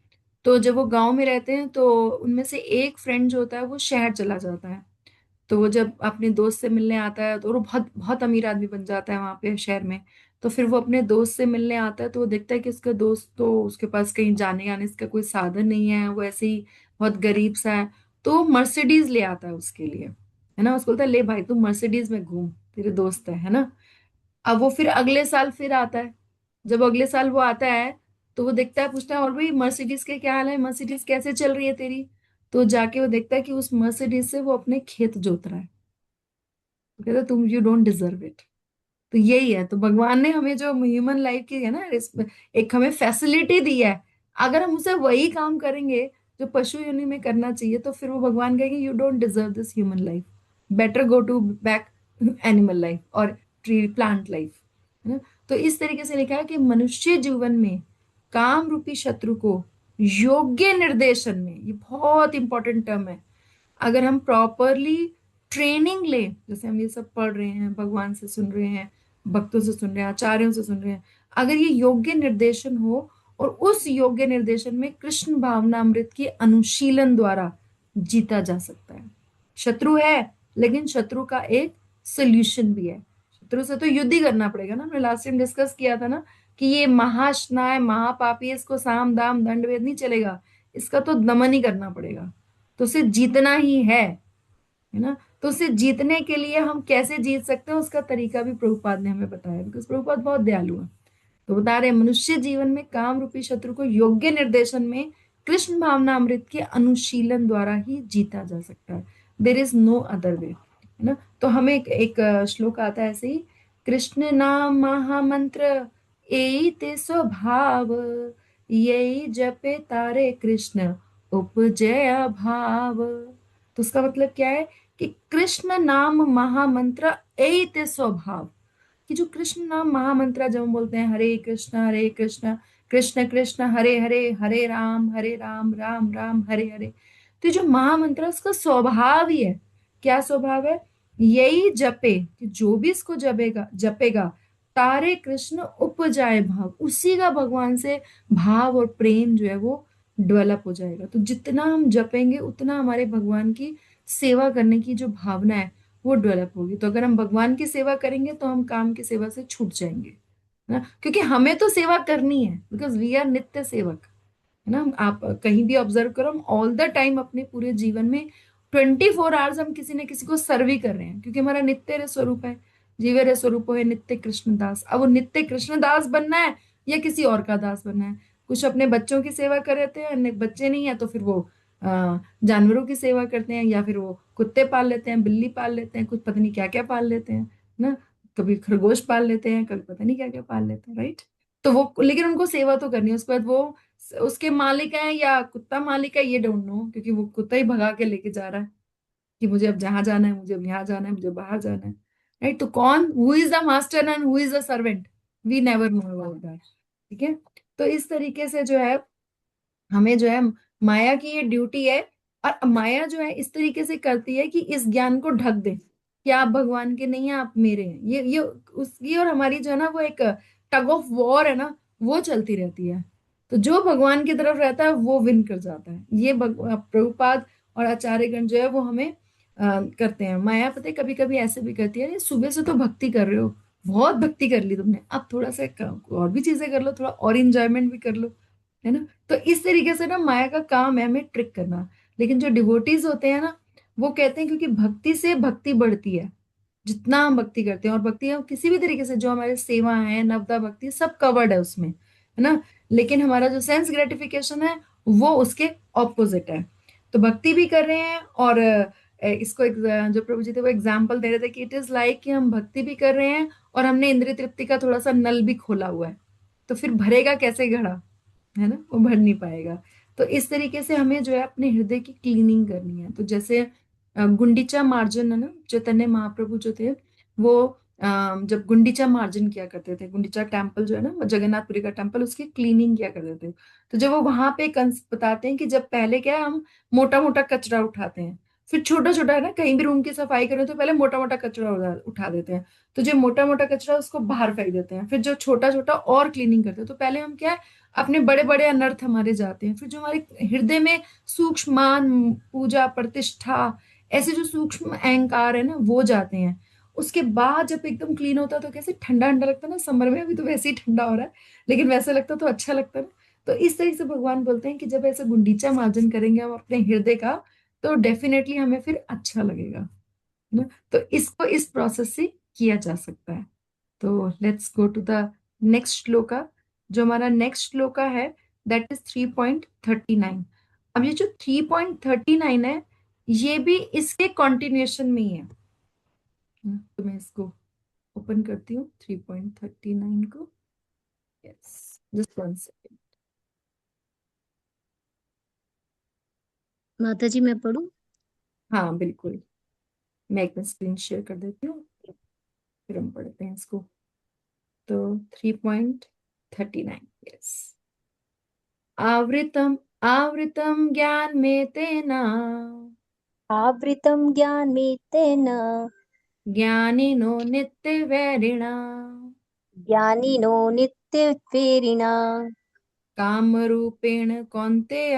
तो जब वो गांव में रहते हैं तो उनमें से एक फ्रेंड जो होता है वो शहर चला जाता है। तो वो जब अपने दोस्त से मिलने आता है तो वो बहुत बहुत अमीर आदमी बन जाता है वहां पे शहर में। तो फिर वो अपने दोस्त से मिलने आता है तो वो देखता है कि उसका दोस्त तो उसके पास कहीं जाने आने का कोई साधन नहीं है, वो ऐसे ही बहुत गरीब सा है। तो मर्सिडीज ले आता है उसके लिए, है ना। उसको बोलता है ले भाई तू मर्सिडीज में घूम, तेरे दोस्त है ना। अब वो फिर अगले साल फिर आता है। जब अगले साल वो आता है तो वो देखता है, पूछता है और भाई मर्सिडीज के क्या हाल है, मर्सिडीज कैसे चल रही है तेरी। तो जाके वो देखता है कि उस मर्सिडीज से वो अपने खेत जोत रहा है। तो कहता है तुम यू डोंट डिजर्व इट। तो यही है, तो भगवान ने हमें जो ह्यूमन लाइफ की है ना एक हमें फैसिलिटी दी है। अगर हम उसे वही काम करेंगे जो पशु योनि में करना चाहिए, तो फिर वो भगवान कहेंगे you don't deserve this human life, better go to back animal life और ट्री प्लांट लाइफ, है ना। तो इस तरीके से लिखा है कि मनुष्य जीवन में काम रूपी शत्रु को योग्य निर्देशन में, ये बहुत इंपॉर्टेंट टर्म है। अगर हम प्रॉपरली ट्रेनिंग ले, जैसे हम ये सब पढ़ रहे हैं, भगवान से सुन रहे हैं, भक्तों से सुन रहे हैं, आचार्यों से सुन रहे हैं, अगर ये योग्य निर्देशन हो और उस योग्य निर्देशन में कृष्ण भावनामृत की अनुशीलन द्वारा जीता जा सकता है। शत्रु है, लेकिन शत्रु का एक सोल्यूशन भी है। शत्रु से तो युद्ध ही करना पड़ेगा ना। हमने लास्ट टाइम डिस्कस किया था ना कि ये महाशनाय महापापी है, इसको साम दाम दंड भेद नहीं चलेगा, इसका तो दमन ही करना पड़ेगा। तो उसे जीतना ही है ना। तो उसे जीतने के लिए हम कैसे जीत सकते हैं उसका तरीका भी प्रभुपाद ने हमें बताया, बिकॉज प्रभुपाद बहुत दयालु है। तो बता रहे हैं मनुष्य जीवन में काम रूपी शत्रु को योग्य निर्देशन में कृष्ण भावना अमृत के अनुशीलन द्वारा ही जीता जा सकता है। There is no other way, है ना। तो हमें एक श्लोक आता है ऐसे ही, कृष्ण नाम महामंत्र एई ते स्वभाव, यही जपे तारे कृष्ण उपजया भाव। तो उसका मतलब क्या है कि कृष्ण नाम महामंत्र एत स्वभाव, कि जो कृष्ण नाम महामंत्र जब हम बोलते हैं हरे कृष्ण कृष्ण कृष्ण हरे हरे, हरे राम राम राम हरे हरे, तो ये जो महामंत्र है, उसका स्वभाव ही है। क्या स्वभाव है? यही जपे, कि जो भी इसको जपेगा जपेगा तारे कृष्ण उपजाए भाव, उसी का भगवान से भाव और प्रेम जो है वो डेवलप हो जाएगा। तो जितना हम जपेंगे उतना हमारे भगवान की सेवा करने की जो भावना है वो डेवलप होगी। तो अगर हम भगवान की सेवा करेंगे तो हम काम की सेवा से छूट जाएंगे, है ना। क्योंकि हमें तो सेवा करनी है, बिकॉज वी आर नित्य सेवक, है ना। आप कहीं भी ऑब्जर्व करो, हम ऑल द टाइम अपने पूरे जीवन में 24 आवर्स हम किसी न किसी को सर्व ही कर रहे हैं, क्योंकि हमारा नित्य रे स्वरूप है। जीवे रे स्वरूप है नित्य कृष्ण दास। अब वो नित्य कृष्ण दास बनना है या किसी और का दास बनना है। कुछ अपने बच्चों की सेवा कर रहे थे, बच्चे नहीं है तो फिर वो जानवरों की सेवा करते हैं, या फिर वो कुत्ते पाल लेते हैं, बिल्ली पाल लेते हैं, कुछ पता नहीं क्या क्या पाल लेते हैं ना। कभी खरगोश पाल लेते हैं, कभी पता नहीं क्या क्या पाल लेते हैं, राइट। तो वो लेकिन उनको सेवा तो करनी है। उसके बाद वो उसके मालिक है या कुत्ता मालिक है ये डोंट नो, क्योंकि वो कुत्ता ही भगा के लेके जा रहा है कि मुझे अब जहां जाना है, मुझे अब यहाँ जाना है, मुझे बाहर जाना है, राइट। तो कौन, who is the master and who is the servant, we never know about that. ठीक है। तो इस तरीके से जो है हमें जो है माया की ये ड्यूटी है। और माया जो है इस तरीके से करती है कि इस ज्ञान को ढक दे कि आप भगवान के नहीं हैं, आप मेरे हैं। ये उसकी और हमारी जो है ना वो एक टग ऑफ वॉर है ना, वो चलती रहती है। तो जो भगवान की तरफ रहता है वो विन कर जाता है। ये प्रभुपाद और आचार्यगण जो है वो हमें करते हैं। माया पता है कभी कभी ऐसे भी करती है, अरे सुबह से तो भक्ति कर रहे हो, बहुत भक्ति कर ली तुमने, अब थोड़ा सा और भी चीजें कर लो, थोड़ा और इंजॉयमेंट भी कर लो, है ना। तो इस तरीके से ना माया का काम है हमें ट्रिक करना। लेकिन जो डिवोटीज होते हैं ना, वो कहते हैं क्योंकि भक्ति से भक्ति बढ़ती है, जितना हम भक्ति करते हैं, और भक्ति हम किसी भी तरीके से जो हमारे सेवा है, नवता भक्ति, सब कवर्ड है उसमें, है ना। लेकिन हमारा जो सेंस ग्रेटिफिकेशन है वो उसके ऑपोजिट है। तो भक्ति भी कर रहे हैं और इसको जो प्रभु जी थे वो एग्जाम्पल दे रहे थे कि इट इज लाइक कि हम भक्ति भी कर रहे हैं और हमने इंद्रिय तृप्ति का थोड़ा सा नल भी खोला हुआ है, तो फिर भरेगा कैसे घड़ा, है ना, वो भर नहीं पाएगा। तो इस तरीके से हमें जो है अपने हृदय की क्लीनिंग करनी है। तो जैसे गुंडीचा मार्जन है ना, चैतन्य महाप्रभु जो थे वो जब गुंडीचा मार्जन किया करते थे, गुंडीचा टेम्पल जो है ना जगन्नाथपुरी का टेम्पल, उसकी क्लीनिंग किया करते थे। तो जब वो वहां पे बताते हैं कि जब पहले क्या है, हम मोटा मोटा कचरा उठाते हैं, फिर छोटा छोटा, है ना, कहीं भी रूम की सफाई करें तो पहले मोटा मोटा कचरा उठा देते हैं। तो जो मोटा मोटा कचरा उसको बाहर फेंक देते हैं, फिर जो छोटा छोटा और क्लीनिंग करते हैं। तो पहले हम क्या है, अपने बड़े बड़े अनर्थ हमारे जाते हैं, फिर जो हमारे हृदय में सूक्ष्म मान पूजा प्रतिष्ठा ऐसे जो सूक्ष्म अहंकार है ना वो जाते हैं। उसके बाद जब एकदम क्लीन होता है तो कैसे ठंडा ठंडा लगता है ना, समर में अभी तो वैसे ही ठंडा हो रहा है, लेकिन वैसे लगता तो अच्छा लगता है ना। तो इस तरीके से भगवान बोलते हैं कि जब ऐसे गुंडीचा मार्जन करेंगे हम अपने हृदय का, तो डेफिनेटली हमें फिर अच्छा लगेगा, है ना। तो इसको इस प्रोसेस से किया जा सकता है। तो let's go to the next shloka. जो हमारा नेक्स्ट श्लोका है दैट इज 3.39। अब ये जो 3.39 है ये भी इसके कंटिन्यूएशन में ही है। तो मैं इसको ओपन करती हूँ 3.39 को। Yes, just one second. माता जी मैं पढ़ूं? हाँ बिल्कुल, मैं एक स्क्रीन शेयर कर देती हूँ, फिर हम पढ़ते हैं इसको। तो 3.39, यस। आवृतम आवृतम ज्ञान में तेना आवृतं ज्ञानमेतेन ज्ञानिनो नित्य वैरिणा ज्ञानिनो नित्यत्वेरिणा काम रूपेण कौन्तेय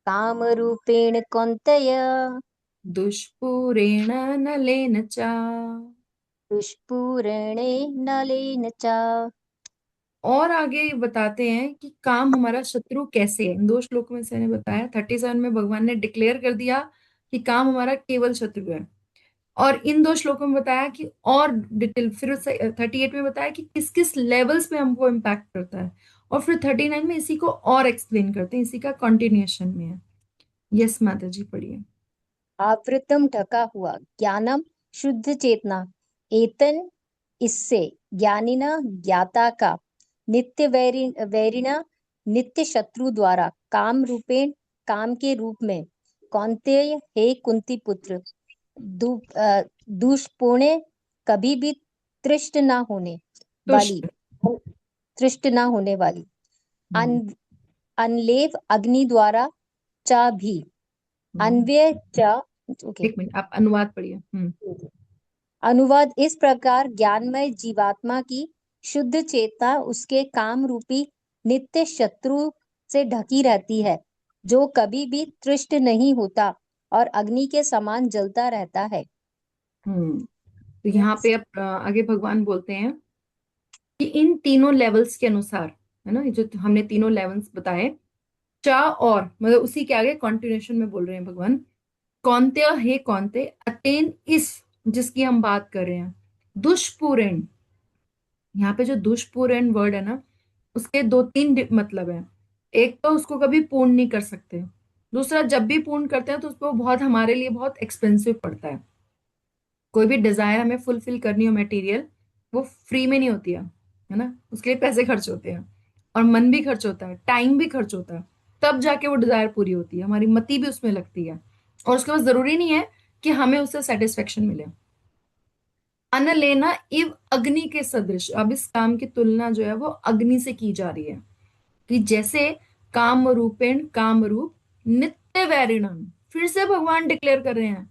कामरूपेण कौन्तेय दुष्पूरेण नलेन च। दुष्पूरेणे नलेन च। और आगे बताते हैं कि काम हमारा शत्रु कैसे है। इन दो श्लोकों में से मैंने बताया 37 में भगवान ने डिक्लेयर कर दिया कि काम हमारा केवल शत्रु है। और इन दो श्लोकों में बताया कि और डिटेल, फिर 38 में बताया कि किस किस लेवल्स पे हमको इम्पैक्ट करता है। और फिर 39 में इसी को और एक्सप्लेन करते हैं, इसी का कंटिन्यूएशन में है। यस माता जी पढ़िए। आवृतम ढका हुआ ज्ञानम शुद्ध चेतना एतन इससे ज्ञानिना ज्ञाता का नित्य वैरिणा नित्य शत्रु द्वारा काम रूपेण काम के रूप में कौन्तेय हे कुंती पुत्र दुष्पूर्ण कभी भी तृष्ट ना होने वाली तुष्ट। तृष्ट ना होने वाली हम्म। अन, अनलेव अग्नि द्वारा चा भी हम्म। अन्वय चा। ओके। एक मिनट, आप अनुवाद पढ़िए। हम्म। अनुवाद इस प्रकार ज्ञानमय जीवात्मा की शुद्ध चेतना उसके काम रूपी नित्य शत्रु से ढकी रहती है जो कभी भी तृष्ट नहीं होता और अग्नि के समान जलता रहता है। हम्म। तो यहाँ पे अब आगे भगवान बोलते हैं कि इन तीनों लेवल्स के अनुसार, है ना, ये जो हमने तीनों लेवल्स बताए, चा और मतलब उसी के आगे कंटिन्यूएशन में बोल रहे हैं भगवान, कौन्तेय हे कौन्ते अतेन इस, जिसकी हम बात कर रहे हैं, दुष्पूरेण। यहाँ पे जो दुष्पूरेण वर्ड है ना, उसके दो तीन मतलब है। एक तो उसको कभी पूर्ण नहीं कर सकते, दूसरा जब भी पूर्ण करते हैं तो उसको बहुत, हमारे लिए बहुत एक्सपेंसिव पड़ता है। कोई भी डिजायर हमें फुलफिल करनी हो मटेरियल, वो फ्री में नहीं होती है ना, उसके लिए पैसे खर्च होते हैं, और मन भी खर्च होता है, टाइम भी खर्च होता है, तब जाके वो डिजायर पूरी होती है, हमारी मति भी उसमें लगती है। और उसके बाद जरूरी नहीं है कि हमें उससे सेटिस्फेक्शन मिले। अन्न लेना इव अग्नि के सदृश, अब इस काम की तुलना जो है वो अग्नि से की जा रही है, कि जैसे काम रूपेण काम रूप नित्य वैरिणम। फिर से भगवान डिक्लेयर कर रहे हैं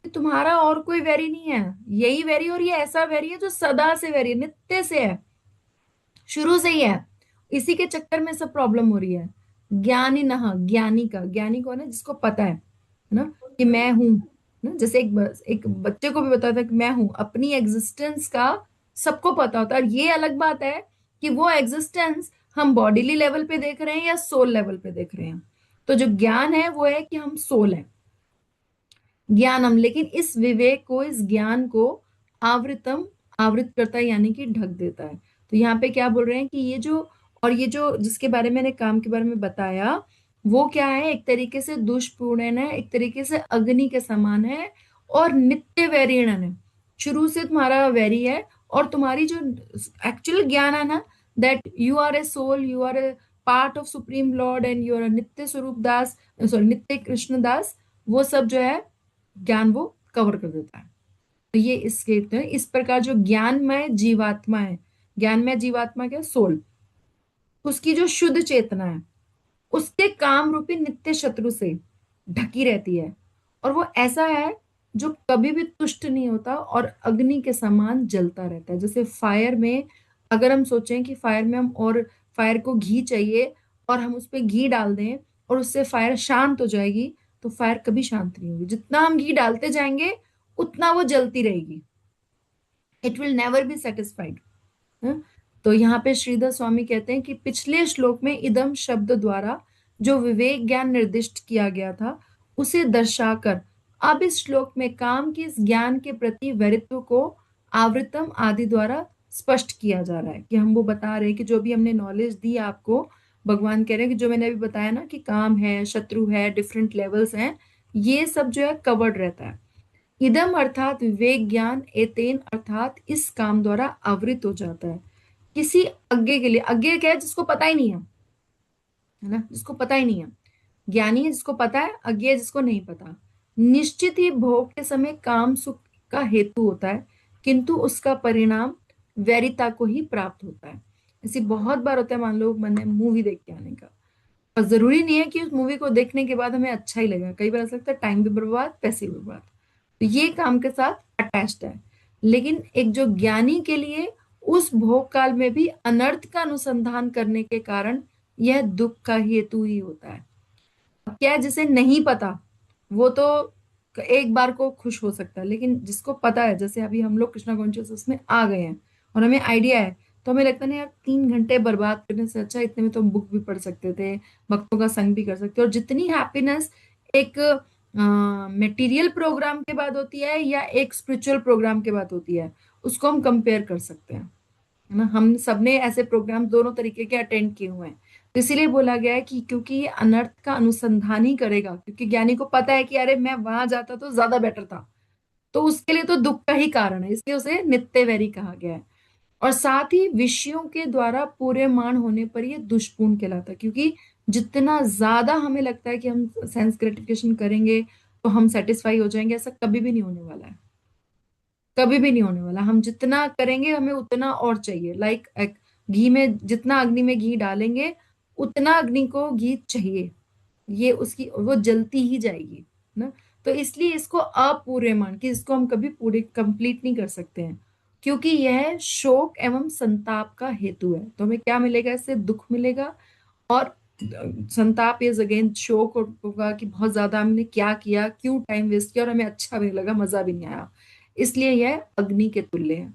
कि तुम्हारा और कोई वैरी नहीं है, यही वैरी, और ये ऐसा वैरी है जो सदा से वैरी है, नित्य से है, शुरू से ही है। इसी के चक्कर में सब प्रॉब्लम हो रही है। ज्ञानी नहा, ज्ञानी का, ज्ञानी कौन है? जिसको पता है ना कि मैं हूं, ना, जैसे एक बच्चे को भी पता था कि मैं हूं, अपनी एग्जिस्टेंस का सबको पता होता है। और ये अलग बात है कि वो एग्जिस्टेंस हम बॉडीली लेवल पे देख रहे हैं या सोल लेवल पे देख रहे हैं। तो जो ज्ञान है वो है कि हम सोल हैं, ज्ञानम। लेकिन इस विवेक को, इस ज्ञान को आवृतम, आवृत करता है यानी कि ढक देता है। तो यहाँ पे क्या बोल रहे हैं कि ये जो, और ये जो जिसके बारे में मैंने काम के बारे में बताया, वो क्या है, एक तरीके से दुष्पूर्ण है, एक तरीके से अग्नि के समान है, और नित्य वैरीण है। शुरू से तुम्हारा वैरी है, और तुम्हारी जो एक्चुअल ज्ञान है ना, that you are a soul, you are a part of supreme lord and you are नित्य स्वरूप दास, सॉरी नित्य कृष्ण दास, वो सब जो है ज्ञान वो कवर कर देता है। तो ये इसके तो इस प्रकार जो ज्ञानमय जीवात्मा है, ज्ञानमय जीवात्मा क्या, सोल, उसकी जो शुद्ध चेतना है उसके काम रूपी नित्य शत्रु से ढकी रहती है। और वो ऐसा है जो कभी भी तुष्ट नहीं होता और अग्नि के समान जलता रहता है। जैसे फायर में, अगर हम सोचें कि फायर में हम, और फायर को घी चाहिए और हम उस पर घी डाल दें और उससे फायर शांत हो जाएगी, तो फायर कभी शांत नहीं होगी। जितना हम घी डालते जाएंगे उतना वो जलती रहेगी। It will never be satisfied. तो यहाँ पे श्रीधर स्वामी कहते हैं कि पिछले श्लोक में इदम शब्द द्वारा जो विवेक ज्ञान निर्दिष्ट किया गया था उसे दर्शाकर अब इस श्लोक में काम के इस ज्ञान के प्रति वैरित्व को आवृतम आदि द्वारा स्पष्ट किया जा रहा है। कि हम वो बता रहे हैं कि जो भी हमने नॉलेज दी आपको, भगवान कह रहे हैं कि जो मैंने अभी बताया ना कि काम है, शत्रु है, डिफरेंट लेवल्स हैं, ये सब जो है कवर्ड रहता है। इदम अर्थात विवेक ज्ञान एतेन अर्थात इस काम द्वारा आवृत हो जाता है। किसी अज्ञे के लिए, अज्ञे क्या है? जिसको पता ही नहीं है ना, जिसको पता ही नहीं है। ज्ञानी है जिसको पता है, अज्ञे है जिसको नहीं पता। निश्चित ही भोग के समय काम सुख का हेतु होता है, किंतु उसका परिणाम वैरिता को ही प्राप्त होता है। ऐसी बहुत बार होता है, मान लो मैंने मूवी देख के आने का, और जरूरी नहीं है कि उस मूवी को देखने के बाद हमें अच्छा ही लगेगा। कई बार ऐसा लगता है टाइम भी बर्बाद, पैसे भी बर्बाद। तो ये काम के साथ अटैच्ड है। लेकिन एक जो ज्ञानी के लिए उस भोग काल में भी अनर्थ का अनुसंधान करने के कारण यह दुख का हेतु ही होता है। अब क्या है, जिसे नहीं पता वो तो एक बार को खुश हो सकता है, लेकिन जिसको पता है, जैसे अभी हम लोग कृष्णा कॉन्शियसनेस में आ गए हैं और हमें आइडिया है, तो हमें लगता नहीं यार 3 घंटे बर्बाद करने से अच्छा इतने में तो हम बुक भी पढ़ सकते थे, भक्तों का संग भी कर सकते। और जितनी हैप्पीनेस एक मटेरियल प्रोग्राम के बाद होती है या एक स्पिरिचुअल प्रोग्राम के बाद होती है, उसको हम कंपेयर कर सकते हैं, है ना। हम सबने ऐसे प्रोग्राम दोनों तरीके के अटेंड किए हुए हैं। तो इसीलिए बोला गया है कि क्योंकि ये अनर्थ का अनुसंधान ही करेगा, क्योंकि ज्ञानी को पता है कि अरे मैं वहां जाता तो ज्यादा बेटर था, तो उसके लिए तो दुख का ही कारण है, इसलिए उसे नित्य वैरी कहा गया है। और साथ ही विषयों के द्वारा पूरे मान होने पर ये दुष्पूर्ण कहलाता है, क्योंकि जितना ज्यादा हमें लगता है कि हम सेंस ग्रेटिफिकेशन करेंगे तो हम सेटिस्फाई हो जाएंगे, ऐसा कभी भी नहीं होने वाला है। कभी भी नहीं होने वाला। हम जितना करेंगे हमें उतना और चाहिए। लाइक घी में जितना अग्नि में घी डालेंगे उतना अग्नि को घी चाहिए, ये उसकी वो जलती ही जाएगी ना। तो इसलिए इसको अपूर्यमान, कि इसको हम कभी पूरे कंप्लीट नहीं कर सकते हैं, क्योंकि यह शोक एवं संताप का हेतु है। तो हमें क्या मिलेगा? इससे दुख मिलेगा। और संताप इज अगेन शोक होगा कि बहुत ज्यादा हमने क्या किया, क्यों टाइम वेस्ट किया और हमें अच्छा भी नहीं लगा, मजा भी नहीं आया। इसलिए यह अग्नि के तुल्य है।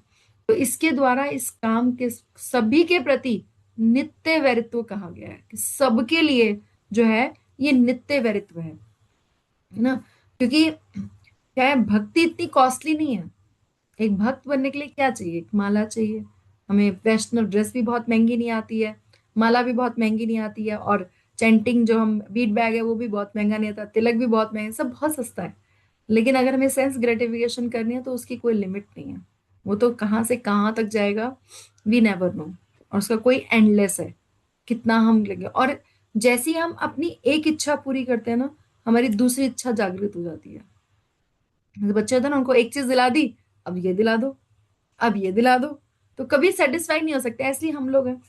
तो इसके द्वारा इस काम के सभी के प्रति नित्य वैरित्व कहा गया है, कि सबके लिए जो है ये नित्य वैरित्व है ना। क्योंकि क्या है, भक्ति इतनी कॉस्टली नहीं है। एक भक्त बनने के लिए क्या चाहिए? एक माला चाहिए। हमें वैष्णव ड्रेस भी बहुत महंगी नहीं आती है, माला भी बहुत महंगी नहीं आती है, और चैंटिंग जो हम बीट बैग है वो भी बहुत महंगा नहीं आता, तिलक भी बहुत महंगा, सब बहुत सस्ता है। लेकिन अगर हमें सेंस ग्रेटिफिकेशन करनी है तो उसकी कोई लिमिट नहीं है। वो तो कहाँ से कहाँ तक जाएगा, वी नेवर नो। और उसका कोई एंडलेस है, कितना हम लगे। और जैसे ही हम अपनी एक इच्छा पूरी करते हैं ना, हमारी दूसरी इच्छा जागृत हो जाती है। जैसे बच्चे होते हैं ना, उनको एक चीज दिला दी, अब ये दिला दो, अब ये दिला दो, तो कभी सेटिस्फाई नहीं हो सकते। ऐसे ही हम लोग हैं।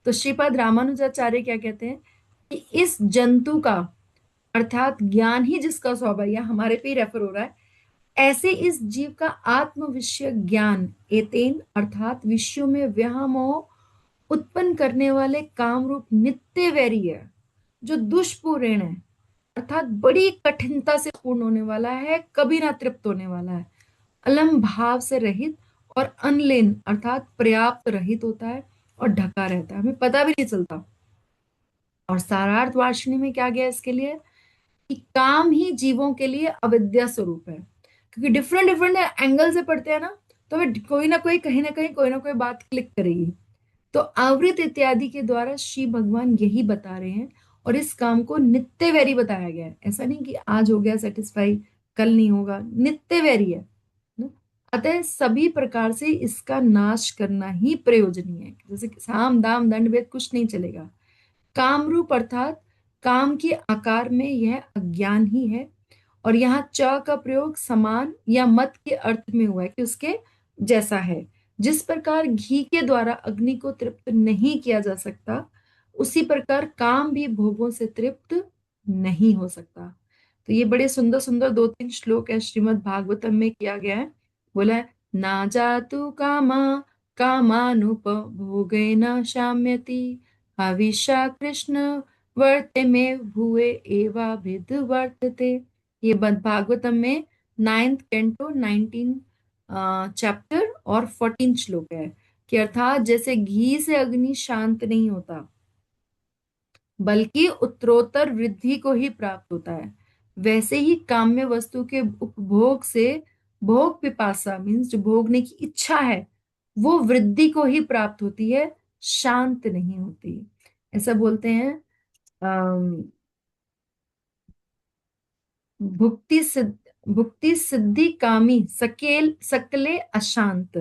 तो श्रीपद रामानुजाचार्य क्या कहते हैं कि इस जंतु का अर्थात ज्ञान ही जिसका स्वभाव है, या हमारे पे ही रेफर हो रहा है, ऐसे इस जीव का आत्म विषय ज्ञान एतेन अर्थात विषयों में व्यामोह उत्पन्न करने वाले काम रूप नित्य वैरी है, जो दुष्पूर्ण है, अर्थात बड़ी कठिनता से पूर्ण होने वाला है, कभी ना तृप्त होने वाला है, अलम भाव से रहित और अनलेन अर्थात पर्याप्त रहित होता है और ढका रहता है, हमें पता भी नहीं चलता। और सारार्थ वार्षिणी में क्या गया इसके लिए कि काम ही जीवों के लिए अविद्या स्वरूप है। क्योंकि डिफरेंट डिफरेंट एंगल से पढ़ते हैं ना, तो हमें कोई ना कोई कहीं ना कहीं कोई ना कोई बात क्लिक करेगी। तो आवृत इत्यादि के द्वारा श्री भगवान यही बता रहे हैं। और इस काम को नित्य वैरी बताया गया है। ऐसा नहीं कि आज हो गया सेटिस्फाई, कल नहीं होगा, नित्य वैरी है ना? अतः सभी प्रकार से इसका नाश करना ही प्रयोजनीय है। जैसे कि साम दाम दंड भेद कुछ नहीं चलेगा। काम रूप अर्थात काम के आकार में यह अज्ञान ही है। और यहाँ च का प्रयोग समान या मत के अर्थ में हुआ है, कि उसके जैसा है। जिस प्रकार घी के द्वारा अग्नि को तृप्त नहीं किया जा सकता, उसी प्रकार काम भी भोगों से तृप्त नहीं हो सकता। तो ये बड़े सुंदर सुंदर 2-3 श्लोक है श्रीमद् भागवतम में किया गया है। बोला है, ना जातु कामा कामानुपभोगेन शाम्यति हविषा कृष्ण वर्ते में भुवे एवा विद वर्तते। ये भागवतम में 9th कैंटो 19 चैप्टर और 14 श्लोक है कि अर्थात जैसे घी से अग्नि शांत नहीं होता बल्कि उत्तरोत्तर वृद्धि को ही प्राप्त होता है, वैसे ही काम्य वस्तु के उपभोग से भोग पिपासा मीन्स जो भोगने की इच्छा है वो वृद्धि को ही प्राप्त होती है, शांत नहीं होती। ऐसा बोलते हैं अम, भुक्ति सिद्धि कामी सकेल सकले अशांत,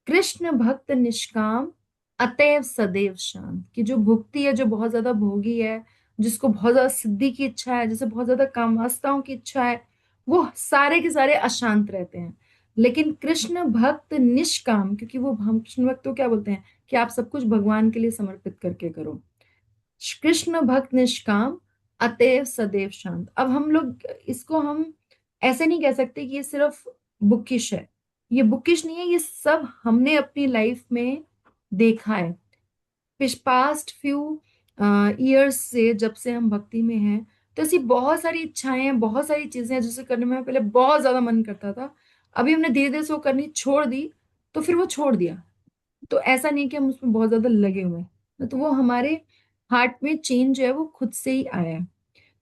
कृष्ण भक्त निष्काम अतएव सदैव शांत। कि जो भुक्ति है, जो बहुत ज्यादा भोगी है, जिसको बहुत ज्यादा सिद्धि की इच्छा है, जिसे बहुत ज्यादा कामवासनाओं की इच्छा है, वो सारे के सारे अशांत रहते हैं। लेकिन कृष्ण भक्त निष्काम, क्योंकि वो हम कृष्ण भक्त तो क्या बोलते हैं कि आप सब कुछ भगवान के लिए समर्पित करके करो। कृष्ण भक्त निष्काम अतएव सदैव शांत। अब हम लोग इसको हम ऐसे नहीं कह सकते कि ये सिर्फ बुकिश है। ये बुकिश नहीं है, ये सब हमने अपनी लाइफ में देखा है। पास्ट फ्यू ईयर्स से जब से हम भक्ति में हैं, तो ऐसी बहुत सारी इच्छाएं हैं, बहुत सारी चीजें हैं जिसे करने में पहले बहुत ज्यादा मन करता था। अभी हमने धीरे धीरे से वो करनी छोड़ दी, तो फिर वो छोड़ दिया। तो ऐसा नहीं कि हम उसमें बहुत ज्यादा लगे हुए हैं, तो वो हमारे हार्ट में चेंज है वो खुद से ही आया है।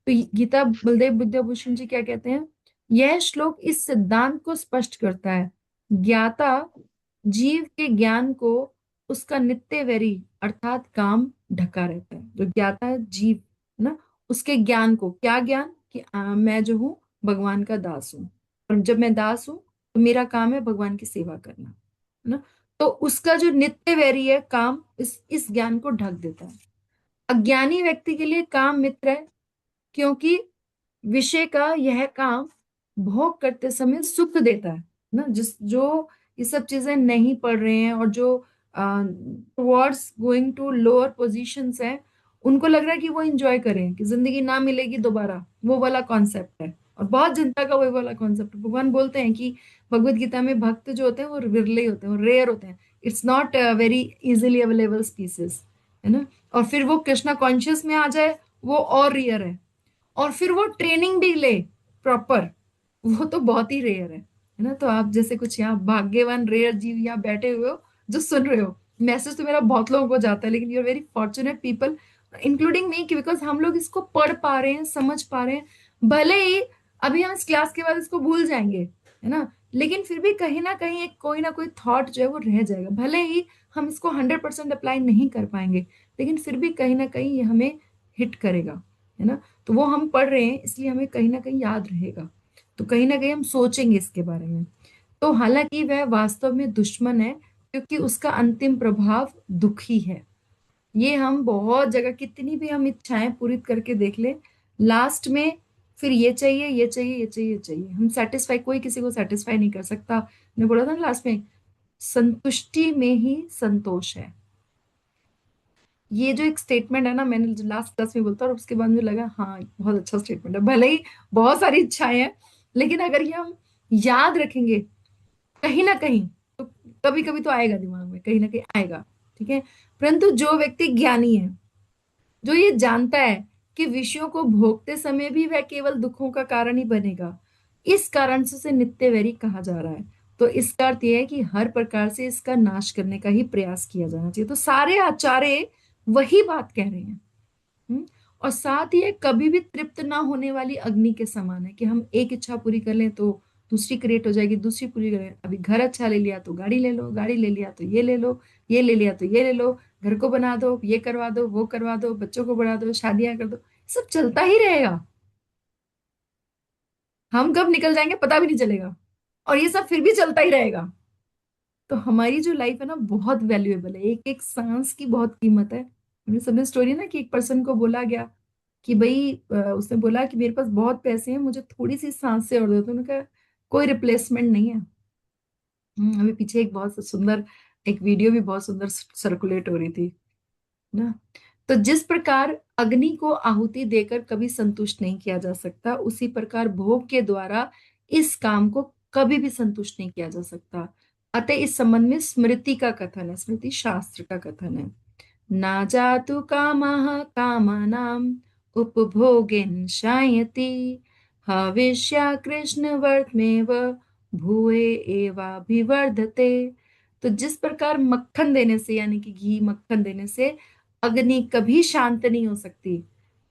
तो गीता बलदेव विद्याभूषण जी क्या कहते हैं, यह श्लोक इस सिद्धांत को स्पष्ट करता है, ज्ञाता जीव के ज्ञान को उसका नित्य वैरी अर्थात काम ढका रहता है। जो ज्ञाता है जीव है ना, उसके ज्ञान को, क्या ज्ञान कि मैं जो हूँ भगवान का दास हूँ, और जब मैं दास हूँ तो मेरा काम है भगवान की सेवा करना, है ना। तो उसका जो नित्य वैरी है काम, इस ज्ञान को ढक देता है। अज्ञानी व्यक्ति के लिए काम मित्र है, क्योंकि विषय का यह काम भोग करते समय सुख देता है ना। जिस जो ये सब चीजें नहीं पढ़ रहे हैं और जो towards going to lower positions है, उनको लग रहा है कि वो एंजॉय करें, कि जिंदगी ना मिलेगी दोबारा, वो वाला कॉन्सेप्ट है। और बहुत जनता का वही वाला कॉन्सेप्ट है। भगवान बोलते हैं कि भगवत गीता में भक्त जो होते हैं वो विरले होते हैं, वो रेयर होते हैं, it's not very easily available species, है ना। और फिर वो कृष्णा कॉन्शियस में आ जाए, वो और रेयर है। और फिर वो ट्रेनिंग भी ले प्रॉपर, वो तो बहुत ही रेयर है ना। तो आप जैसे कुछ यहाँ भाग्यवान रेयर जीव यहाँ बैठे हुए हो जो सुन रहे हो, मैसेज तो मेरा बहुत लोगों को जाता है, लेकिन you are very fortunate people including me, कि बिकॉज हम लोग इसको पढ़ पा रहे हैं, समझ पा रहे हैं। भले ही अभी हम इस क्लास के बाद इसको भूल जाएंगे, है ना, लेकिन फिर भी कहीं ना कहीं एक कोई ना कोई थॉट जो है वो रह जाएगा। भले ही हम इसको 100% अप्लाई नहीं कर पाएंगे, लेकिन फिर भी कहीं ना कहीं ये हमें हिट करेगा, है ना। तो वो हम पढ़ रहे हैं इसलिए हमें कहीं ना कहीं याद रहेगा, तो कहीं ना कहीं हम सोचेंगे इसके बारे में। तो हालांकि वह वास्तव में दुश्मन है, क्योंकि उसका अंतिम प्रभाव दुखी है। ये हम बहुत जगह कितनी भी हम इच्छाएं पूरी करके देख ले, लास्ट में फिर ये चाहिए, ये चाहिए, ये चाहिए, ये चाहिए, हम सेटिस्फाई, कोई किसी को सेटिस्फाई नहीं कर सकता। मैं बोला था ना लास्ट में, संतुष्टि में ही संतोष है। ये जो एक स्टेटमेंट है ना, मैंने जो लास्ट क्लास में बोलता और उसके बाद मुझे लगा हाँ बहुत अच्छा स्टेटमेंट है। भले ही बहुत सारी इच्छाएं हैं, लेकिन अगर ये हम याद रखेंगे कहीं ना कहीं, तो कभी कभी तो आएगा दिमाग में, कहीं ना कहीं आएगा, ठीक है। परंतु जो व्यक्ति ज्ञानी है, जो ये जानता है कि विषयों को भोगते समय भी वह केवल दुखों का कारण ही बनेगा, इस कारण से उसे नित्य वैरी कहा जा रहा है। तो इसका अर्थ यह है कि हर प्रकार से इसका नाश करने का ही प्रयास किया जाना चाहिए। तो सारे आचार्य वही बात कह रहे हैं। और साथ ही ये कभी भी तृप्त ना होने वाली अग्नि के समान है, कि हम एक इच्छा पूरी कर लें तो दूसरी क्रिएट हो जाएगी, दूसरी पूरी करें, अभी घर अच्छा ले लिया तो गाड़ी ले लो, गाड़ी ले लिया तो ये ले लो, ये ले लिया तो ये ले लो, घर को बना दो, ये करवा दो, वो करवा दो, बच्चों को बढ़ा दो, शादियां कर दो, सब चलता ही रहेगा। हम कब निकल जाएंगे पता भी नहीं चलेगा, और ये सब फिर भी चलता ही रहेगा। तो हमारी जो लाइफ है ना बहुत वैल्यूएबल है, एक एक सांस की बहुत कीमत है। हमने सबने स्टोरी ना कि एक पर्सन को बोला गया कि भाई उसने बोला कि मेरे पास बहुत पैसे हैं, मुझे थोड़ी सी सांस से और दो, तो उन्होंने कहा कोई रिप्लेसमेंट नहीं है। अभी पीछे एक बहुत सुंदर एक वीडियो भी बहुत सुंदर सर्कुलेट हो रही थी ना। तो जिस प्रकार अग्नि को आहुति देकर कभी संतुष्ट नहीं किया जा सकता, उसी प्रकार भोग के द्वारा इस काम को कभी भी संतुष्ट नहीं किया जा सकता। अतः इस संबंध में स्मृति का कथन है, स्मृति शास्त्र का कथन है, ना जातु कामः कामानाम् उपभोगेन शायति हविष्या कृष्णवर्त्मेव भूये एवाभिवर्धते। तो जिस प्रकार मक्खन देने से, यानी कि घी मक्खन देने से अग्नि कभी शांत नहीं हो सकती,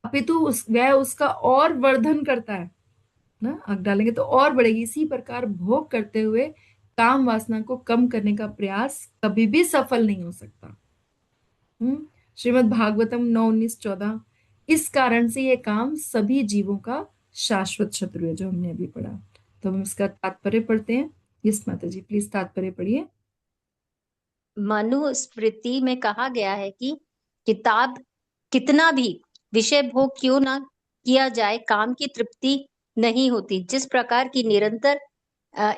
अपितु वह उसका और वर्धन करता है ना, आग डालेंगे तो और बढ़ेगी। इसी प्रकार भोग करते हुए काम वासना को कम करने का प्रयास कभी भी सफल नहीं हो सकता। श्रीमद् भागवतम 9:19-14। इस कारण से ये काम सभी जीवों का शाश्वत शत्रु है, जो हमने अभी पढ़ा। तो हम इसका तात्पर्य पढ़ते हैं। यस माता जी, प्लीज तात्पर्य पढ़िए। मनुस्मृति में कहा गया है कि किताब कितना भी विषय भोग क्यों ना किया जाए, काम की तृप्ति नहीं होती। जिस प्रकार की निरंतर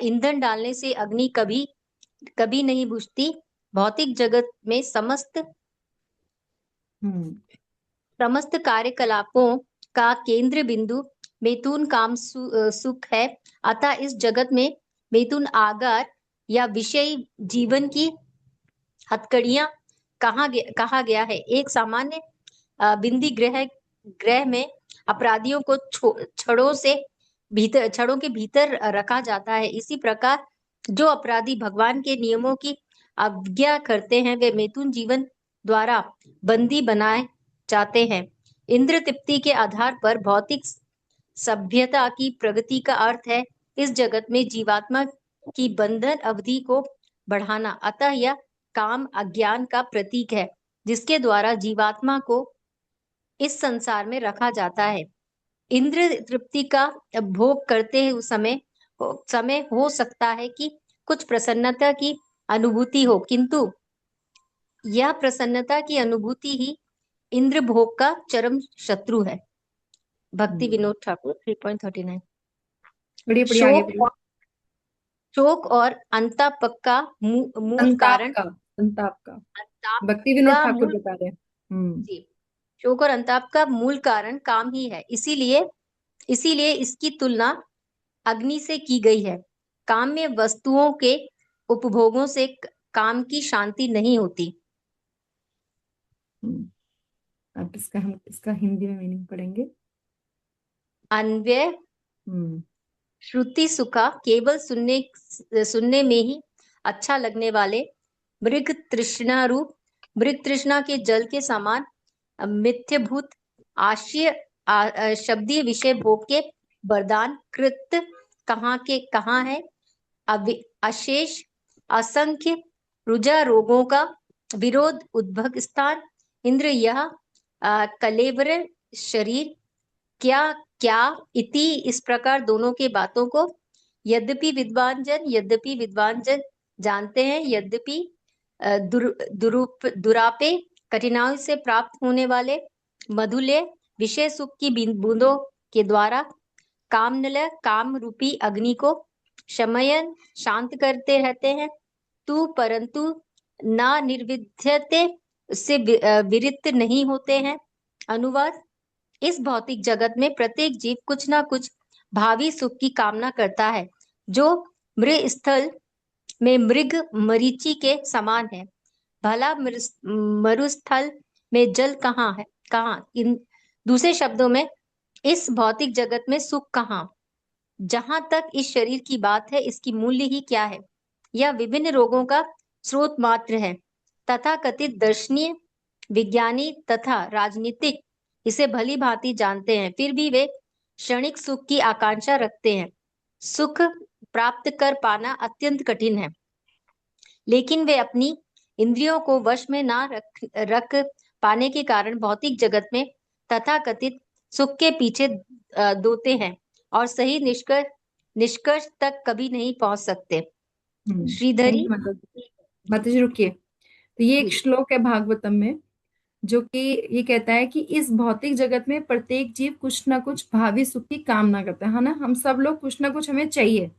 ईंधन डालने से अग्नि कभी कभी नहीं बुझती, भौतिक जगत में समस्त हम्म समस्त कार्यकलापों का केंद्र बिंदु मैथुन काम सुख है। अतः इस जगत में मैथुन आगार या विषय जीवन की हथकड़ियां कहा गया है। एक सामान्य बिंदी ग्रह में अपराधियों को छड़ों के भीतर रखा जाता है। इसी प्रकार जो अपराधी भगवान के नियमों की अवज्ञा करते हैं, वे मैथुन जीवन द्वारा बंदी बनाए जाते हैं। इंद्र तृप्ति के आधार पर भौतिक सभ्यता की प्रगति का अर्थ है इस जगत में जीवात्मा की बंधन अवधि को बढ़ाना। अतः यह काम अज्ञान का प्रतीक है, जिसके द्वारा जीवात्मा को इस संसार में रखा जाता है। इंद्र तृप्ति का भोग करते हुए समय हो सकता है कि कुछ प्रसन्नता की अनुभूति हो, किंतु यह प्रसन्नता की अनुभूति ही इंद्र भोग का चरम शत्रु है। भक्ति विनोद ठाकुर 3.39। पढ़िए पढ़िए, आगे शोक पढ़िए। शोक और अंतःप का मूल संताप कारण का, संताप का अंताप भक्ति विनोद का ठाकुर मूल बता रहे हैं। हम्म जी शोक और अंताप का मूल कारण काम ही है। इसीलिए इसकी तुलना अग्नि से की गई है। काम में वस्तुओं के उपभोगों से काम की शांति नहीं होती। हम्म। अब हम इसका हिंदी में मीनिंग पढ़ेंगे। अन्वय हम्म श्रुति सुखा केवल सुनने में ही अच्छा लगने वाले मृग तृष्णा के जल के समान मिथ्यभूत शब्दीय विषय भोग के वरदान कृत कहाँ है। अशेष असंख्य रुजा रोगों का विरोध उद्भव स्थान इंद्र, यह कलेवर शरीर क्या क्या इति। इस प्रकार दोनों के बातों को यद्यपि विद्वान जन जानते हैं, यद्यपि दुरापे कठिनाई से प्राप्त होने वाले मधुले विषय सुख की बूंदों के द्वारा काम रूपी अग्नि को शमयन शांत करते रहते हैं। तू परंतु ना निर्विद्यते से विरक्त नहीं होते हैं। अनुवाद: इस भौतिक जगत में प्रत्येक जीव कुछ ना कुछ भावी सुख की कामना करता है, जो मृस्थल में मृग मरीचि के समान है। भला मरुस्थल में जल कहाँ है, कहाँ? इन दूसरे शब्दों में, इस भौतिक जगत में सुख कहाँ? जहां तक इस शरीर की बात है, इसकी मूल्य ही क्या है? यह विभिन्न रोगों का स्रोत मात्र है। तथा कथित दर्शनीय विज्ञानी तथा राजनीतिक इसे भली भांति जानते हैं, फिर भी वे क्षणिक सुख की आकांक्षा रखते हैं। सुख प्राप्त कर पाना अत्यंत कठिन है, लेकिन वे अपनी इंद्रियों को वश में ना रख पाने के कारण भौतिक जगत में तथाकथित सुख के पीछे दोते हैं और सही निष्कर्ष तक कभी नहीं पहुंच सकते। थैंक श्रीधरी यू माता जी। माता जी रुकिए। तो ये एक जी श्लोक है भागवतम में, जो कि ये कहता है कि इस भौतिक जगत में प्रत्येक जीव कुछ ना कुछ भावी सुख की कामना करता है ना। हम सब लोग कुछ ना कुछ हमें चाहिए,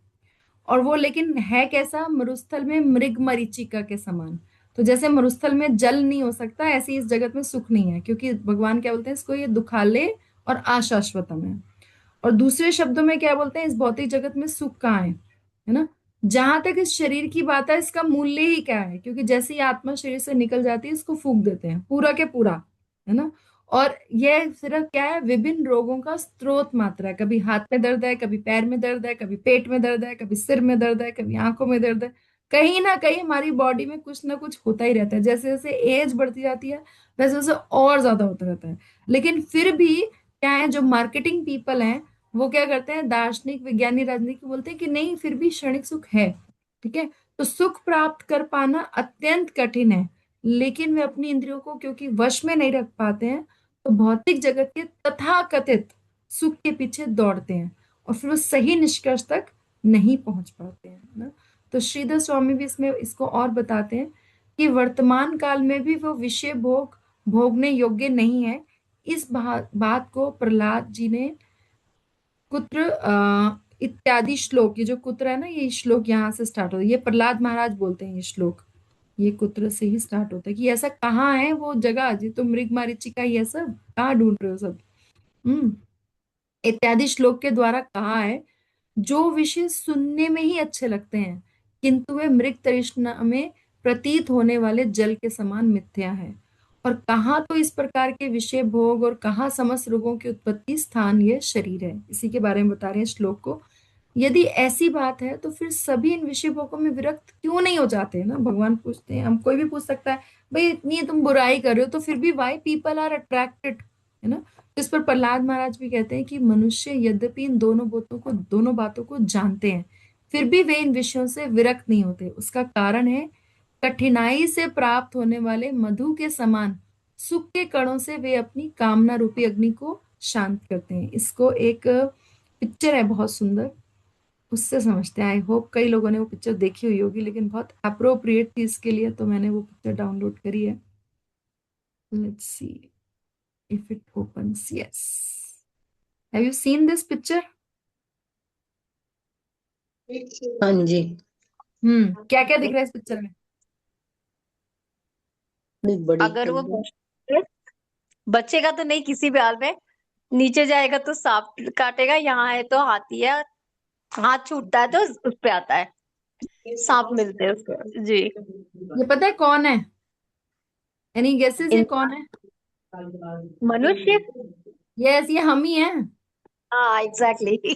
और वो लेकिन है कैसा? मरुस्थल में मृग मरीचिका के समान। तो जैसे मरुस्थल में जल नहीं हो सकता, ऐसे ही इस जगत में सुख नहीं है, क्योंकि भगवान क्या बोलते हैं इसको? ये दुखालय और अशाश्वतम है। और दूसरे शब्दों में क्या बोलते हैं? इस भौतिक जगत में सुख कहाँ है ना? जहां तक इस शरीर की बात है, इसका मूल्य ही क्या है, क्योंकि जैसे ही आत्मा शरीर से निकल जाती है इसको फूंक देते हैं पूरा के पूरा, है ना। और यह सिर्फ क्या है, विभिन्न रोगों का स्रोत मात्र है। कभी हाथ में दर्द है, कभी पैर में दर्द है, कभी पेट में दर्द है, कभी सिर में दर्द है, कभी आंखों में दर्द है। कहीं ना कहीं हमारी बॉडी में कुछ ना कुछ होता ही रहता है। जैसे जैसे एज बढ़ती जाती है वैसे वैसे और ज्यादा होता रहता है। लेकिन फिर भी क्या है, जो मार्केटिंग पीपल हैं वो क्या करते हैं, दार्शनिक विज्ञानी राजनीति बोलते हैं कि नहीं, फिर भी क्षणिक सुख है। ठीक है, तो सुख प्राप्त कर पाना अत्यंत कठिन है, लेकिन वे अपनी इंद्रियों को क्योंकि वश में नहीं रख पाते हैं, तो भौतिक जगत के तथाकथित सुख के पीछे दौड़ते हैं और फिर वो सही निष्कर्ष तक नहीं पहुंच पाते हैं ना। तो श्रीधर स्वामी भी इसमें इसको और बताते हैं कि वर्तमान काल में भी वो विषय भोग भोगने योग्य नहीं है। इस बात को प्रहलाद जी ने कुत्र इत्यादि श्लोक, ये जो कुत्र है ना, ये श्लोक यहाँ से स्टार्ट होता है। ये प्रहलाद महाराज बोलते हैं ये श्लोक, ये कुत्र से ही स्टार्ट होता है कि ऐसा कहाँ है वो जगह जी, तुम मृग मारीचिका ये सब कहाँ ढूंढ रहे हो सब। हम्म इत्यादि श्लोक के द्वारा कहा है, जो विषय सुनने में ही अच्छे लगते हैं किंतु वे मृग तृष्णा में प्रतीत होने वाले जल के समान मिथ्या है। और कहाँ तो इस प्रकार के विषय भोग और कहाँ समस्त रोगों की उत्पत्ति स्थान ये शरीर है। इसी के बारे में बता रहे हैं श्लोक को। यदि ऐसी बात है तो फिर सभी इन विषय भोगों में विरक्त क्यों नहीं हो जाते ना। भगवान पूछते हैं, हम कोई भी पूछ सकता है, भाई इतनी तुम बुराई कर रहे हो तो फिर भी वाई पीपल आर अट्रैक्टेड, है ना। इस पर प्रहलाद महाराज भी कहते हैं कि मनुष्य यद्यपि इन दोनों बातों को जानते हैं, फिर भी वे इन विषयों से विरक्त नहीं होते। उसका कारण है कठिनाई से प्राप्त होने वाले मधु के समान सुख के कणों से वे अपनी कामना रूपी अग्नि को शांत करते हैं। इसको एक पिक्चर है बहुत सुंदर, उससे समझते हैं। आई होप कई लोगों ने वो पिक्चर देखी हुई होगी, लेकिन बहुत अप्रोप्रिएट थी इसके लिए, तो मैंने वो पिक्चर डाउनलोड करी है। Let's see if it opens. Yes, have you seen this picture? हाँ जी। क्या क्या दिख रहा है इस पिक्चर में? बड़ी अगर वो बचेगा तो नहीं किसी भी हाल में, नीचे जाएगा तो सांप काटेगा, यहाँ है तो हाथी है, हाथ छूटता है तो उस पे आता है, सांप मिलते हैं उसको जी। ये पता है कौन है? एनी गेसेस, ये इन कौन है? मनुष्य। यस, ये हम ही हैं। हाँ एग्जैक्टली।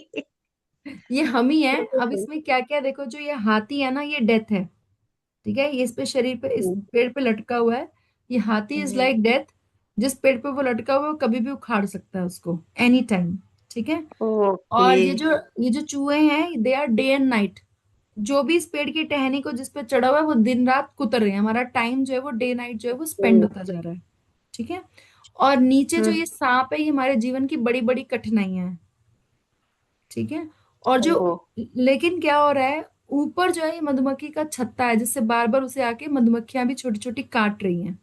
ये हम ही हैं। अब इसमें क्या क्या देखो, जो ये हाथी है ना, ये डेथ है। ठीक है, ये इस पे शरीर पे इस पेड़ पे लटका हुआ है। ये हाथी इज लाइक डेथ। जिस पेड़ पे वो लटका हुआ है वो कभी भी उखाड़ सकता है उसको, एनी टाइम। ठीक है। ओके। और ये जो चूहे हैं, they are day and night. जो भी इस पेड़ की टहनी को जिस पे चढ़ा हुआ है वो दिन रात कुतर रहे हैं। हमारा टाइम जो है वो डे नाइट जो है वो स्पेंड होता जा रहा है। ठीक है। और नीचे जो ये सांप है, ये हमारे जीवन की बड़ी बड़ी कठिनाइयां हैं। ठीक है। और जो लेकिन क्या हो रहा है, ऊपर जो है ये मधुमक्खी का छत्ता है, जिससे बार बार उसे आके मधुमक्खियां भी छोटी छोटी काट रही हैं।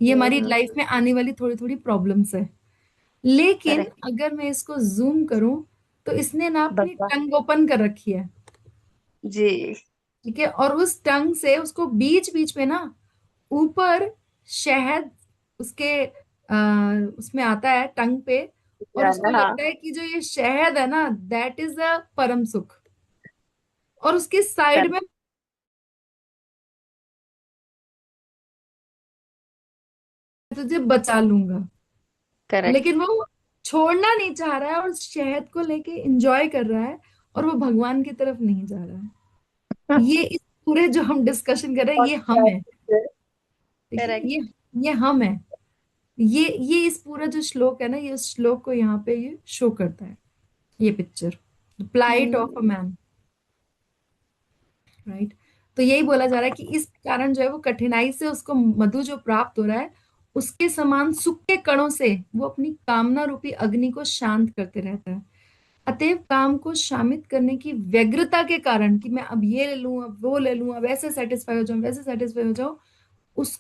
ये हमारी लाइफ में आने वाली थोड़ी थोड़ी प्रॉब्लम्स है। लेकिन करेक्ट। अगर मैं इसको जूम करूं तो इसने ना अपनी बता टंग ओपन कर रखी है। जी। ठीक है। और उस टंग से उसको बीच बीच में ना ऊपर शहद उसके उसमें आता है टंग पे। और उसको हाँ लगता है कि जो ये शहद है ना, दैट इज अ परम सुख। और उसके साइड में तुझे बचा लूंगा। करेक्ट। लेकिन वो छोड़ना नहीं चाह रहा है और शहद को लेके एंजॉय कर रहा है, और वो भगवान की तरफ नहीं जा रहा है। ये इस पूरे जो हम डिस्कशन कर रहे हैं, ये हम है। ठीक है, करेक्ट। ये हम है। ये इस पूरा जो श्लोक है ना, ये उस श्लोक को यहाँ पे ये शो करता है। ये picture plight of a man, right. तो यही बोला जा रहा है कि इस कारण जो है वो कठिनाई से उसको मधु जो प्राप्त हो रहा है, उसके समान सुख के कणों से वो अपनी कामना रूपी अग्नि को शांत करते रहता है। अतएव काम को शामित करने की व्यग्रता के कारण कि मैं अब ये ले लूं, अब वो ले लूं, अब ऐसे सेटिस्फाई हो जाऊं, वैसे सेटिस्फाई हो जाऊं, उस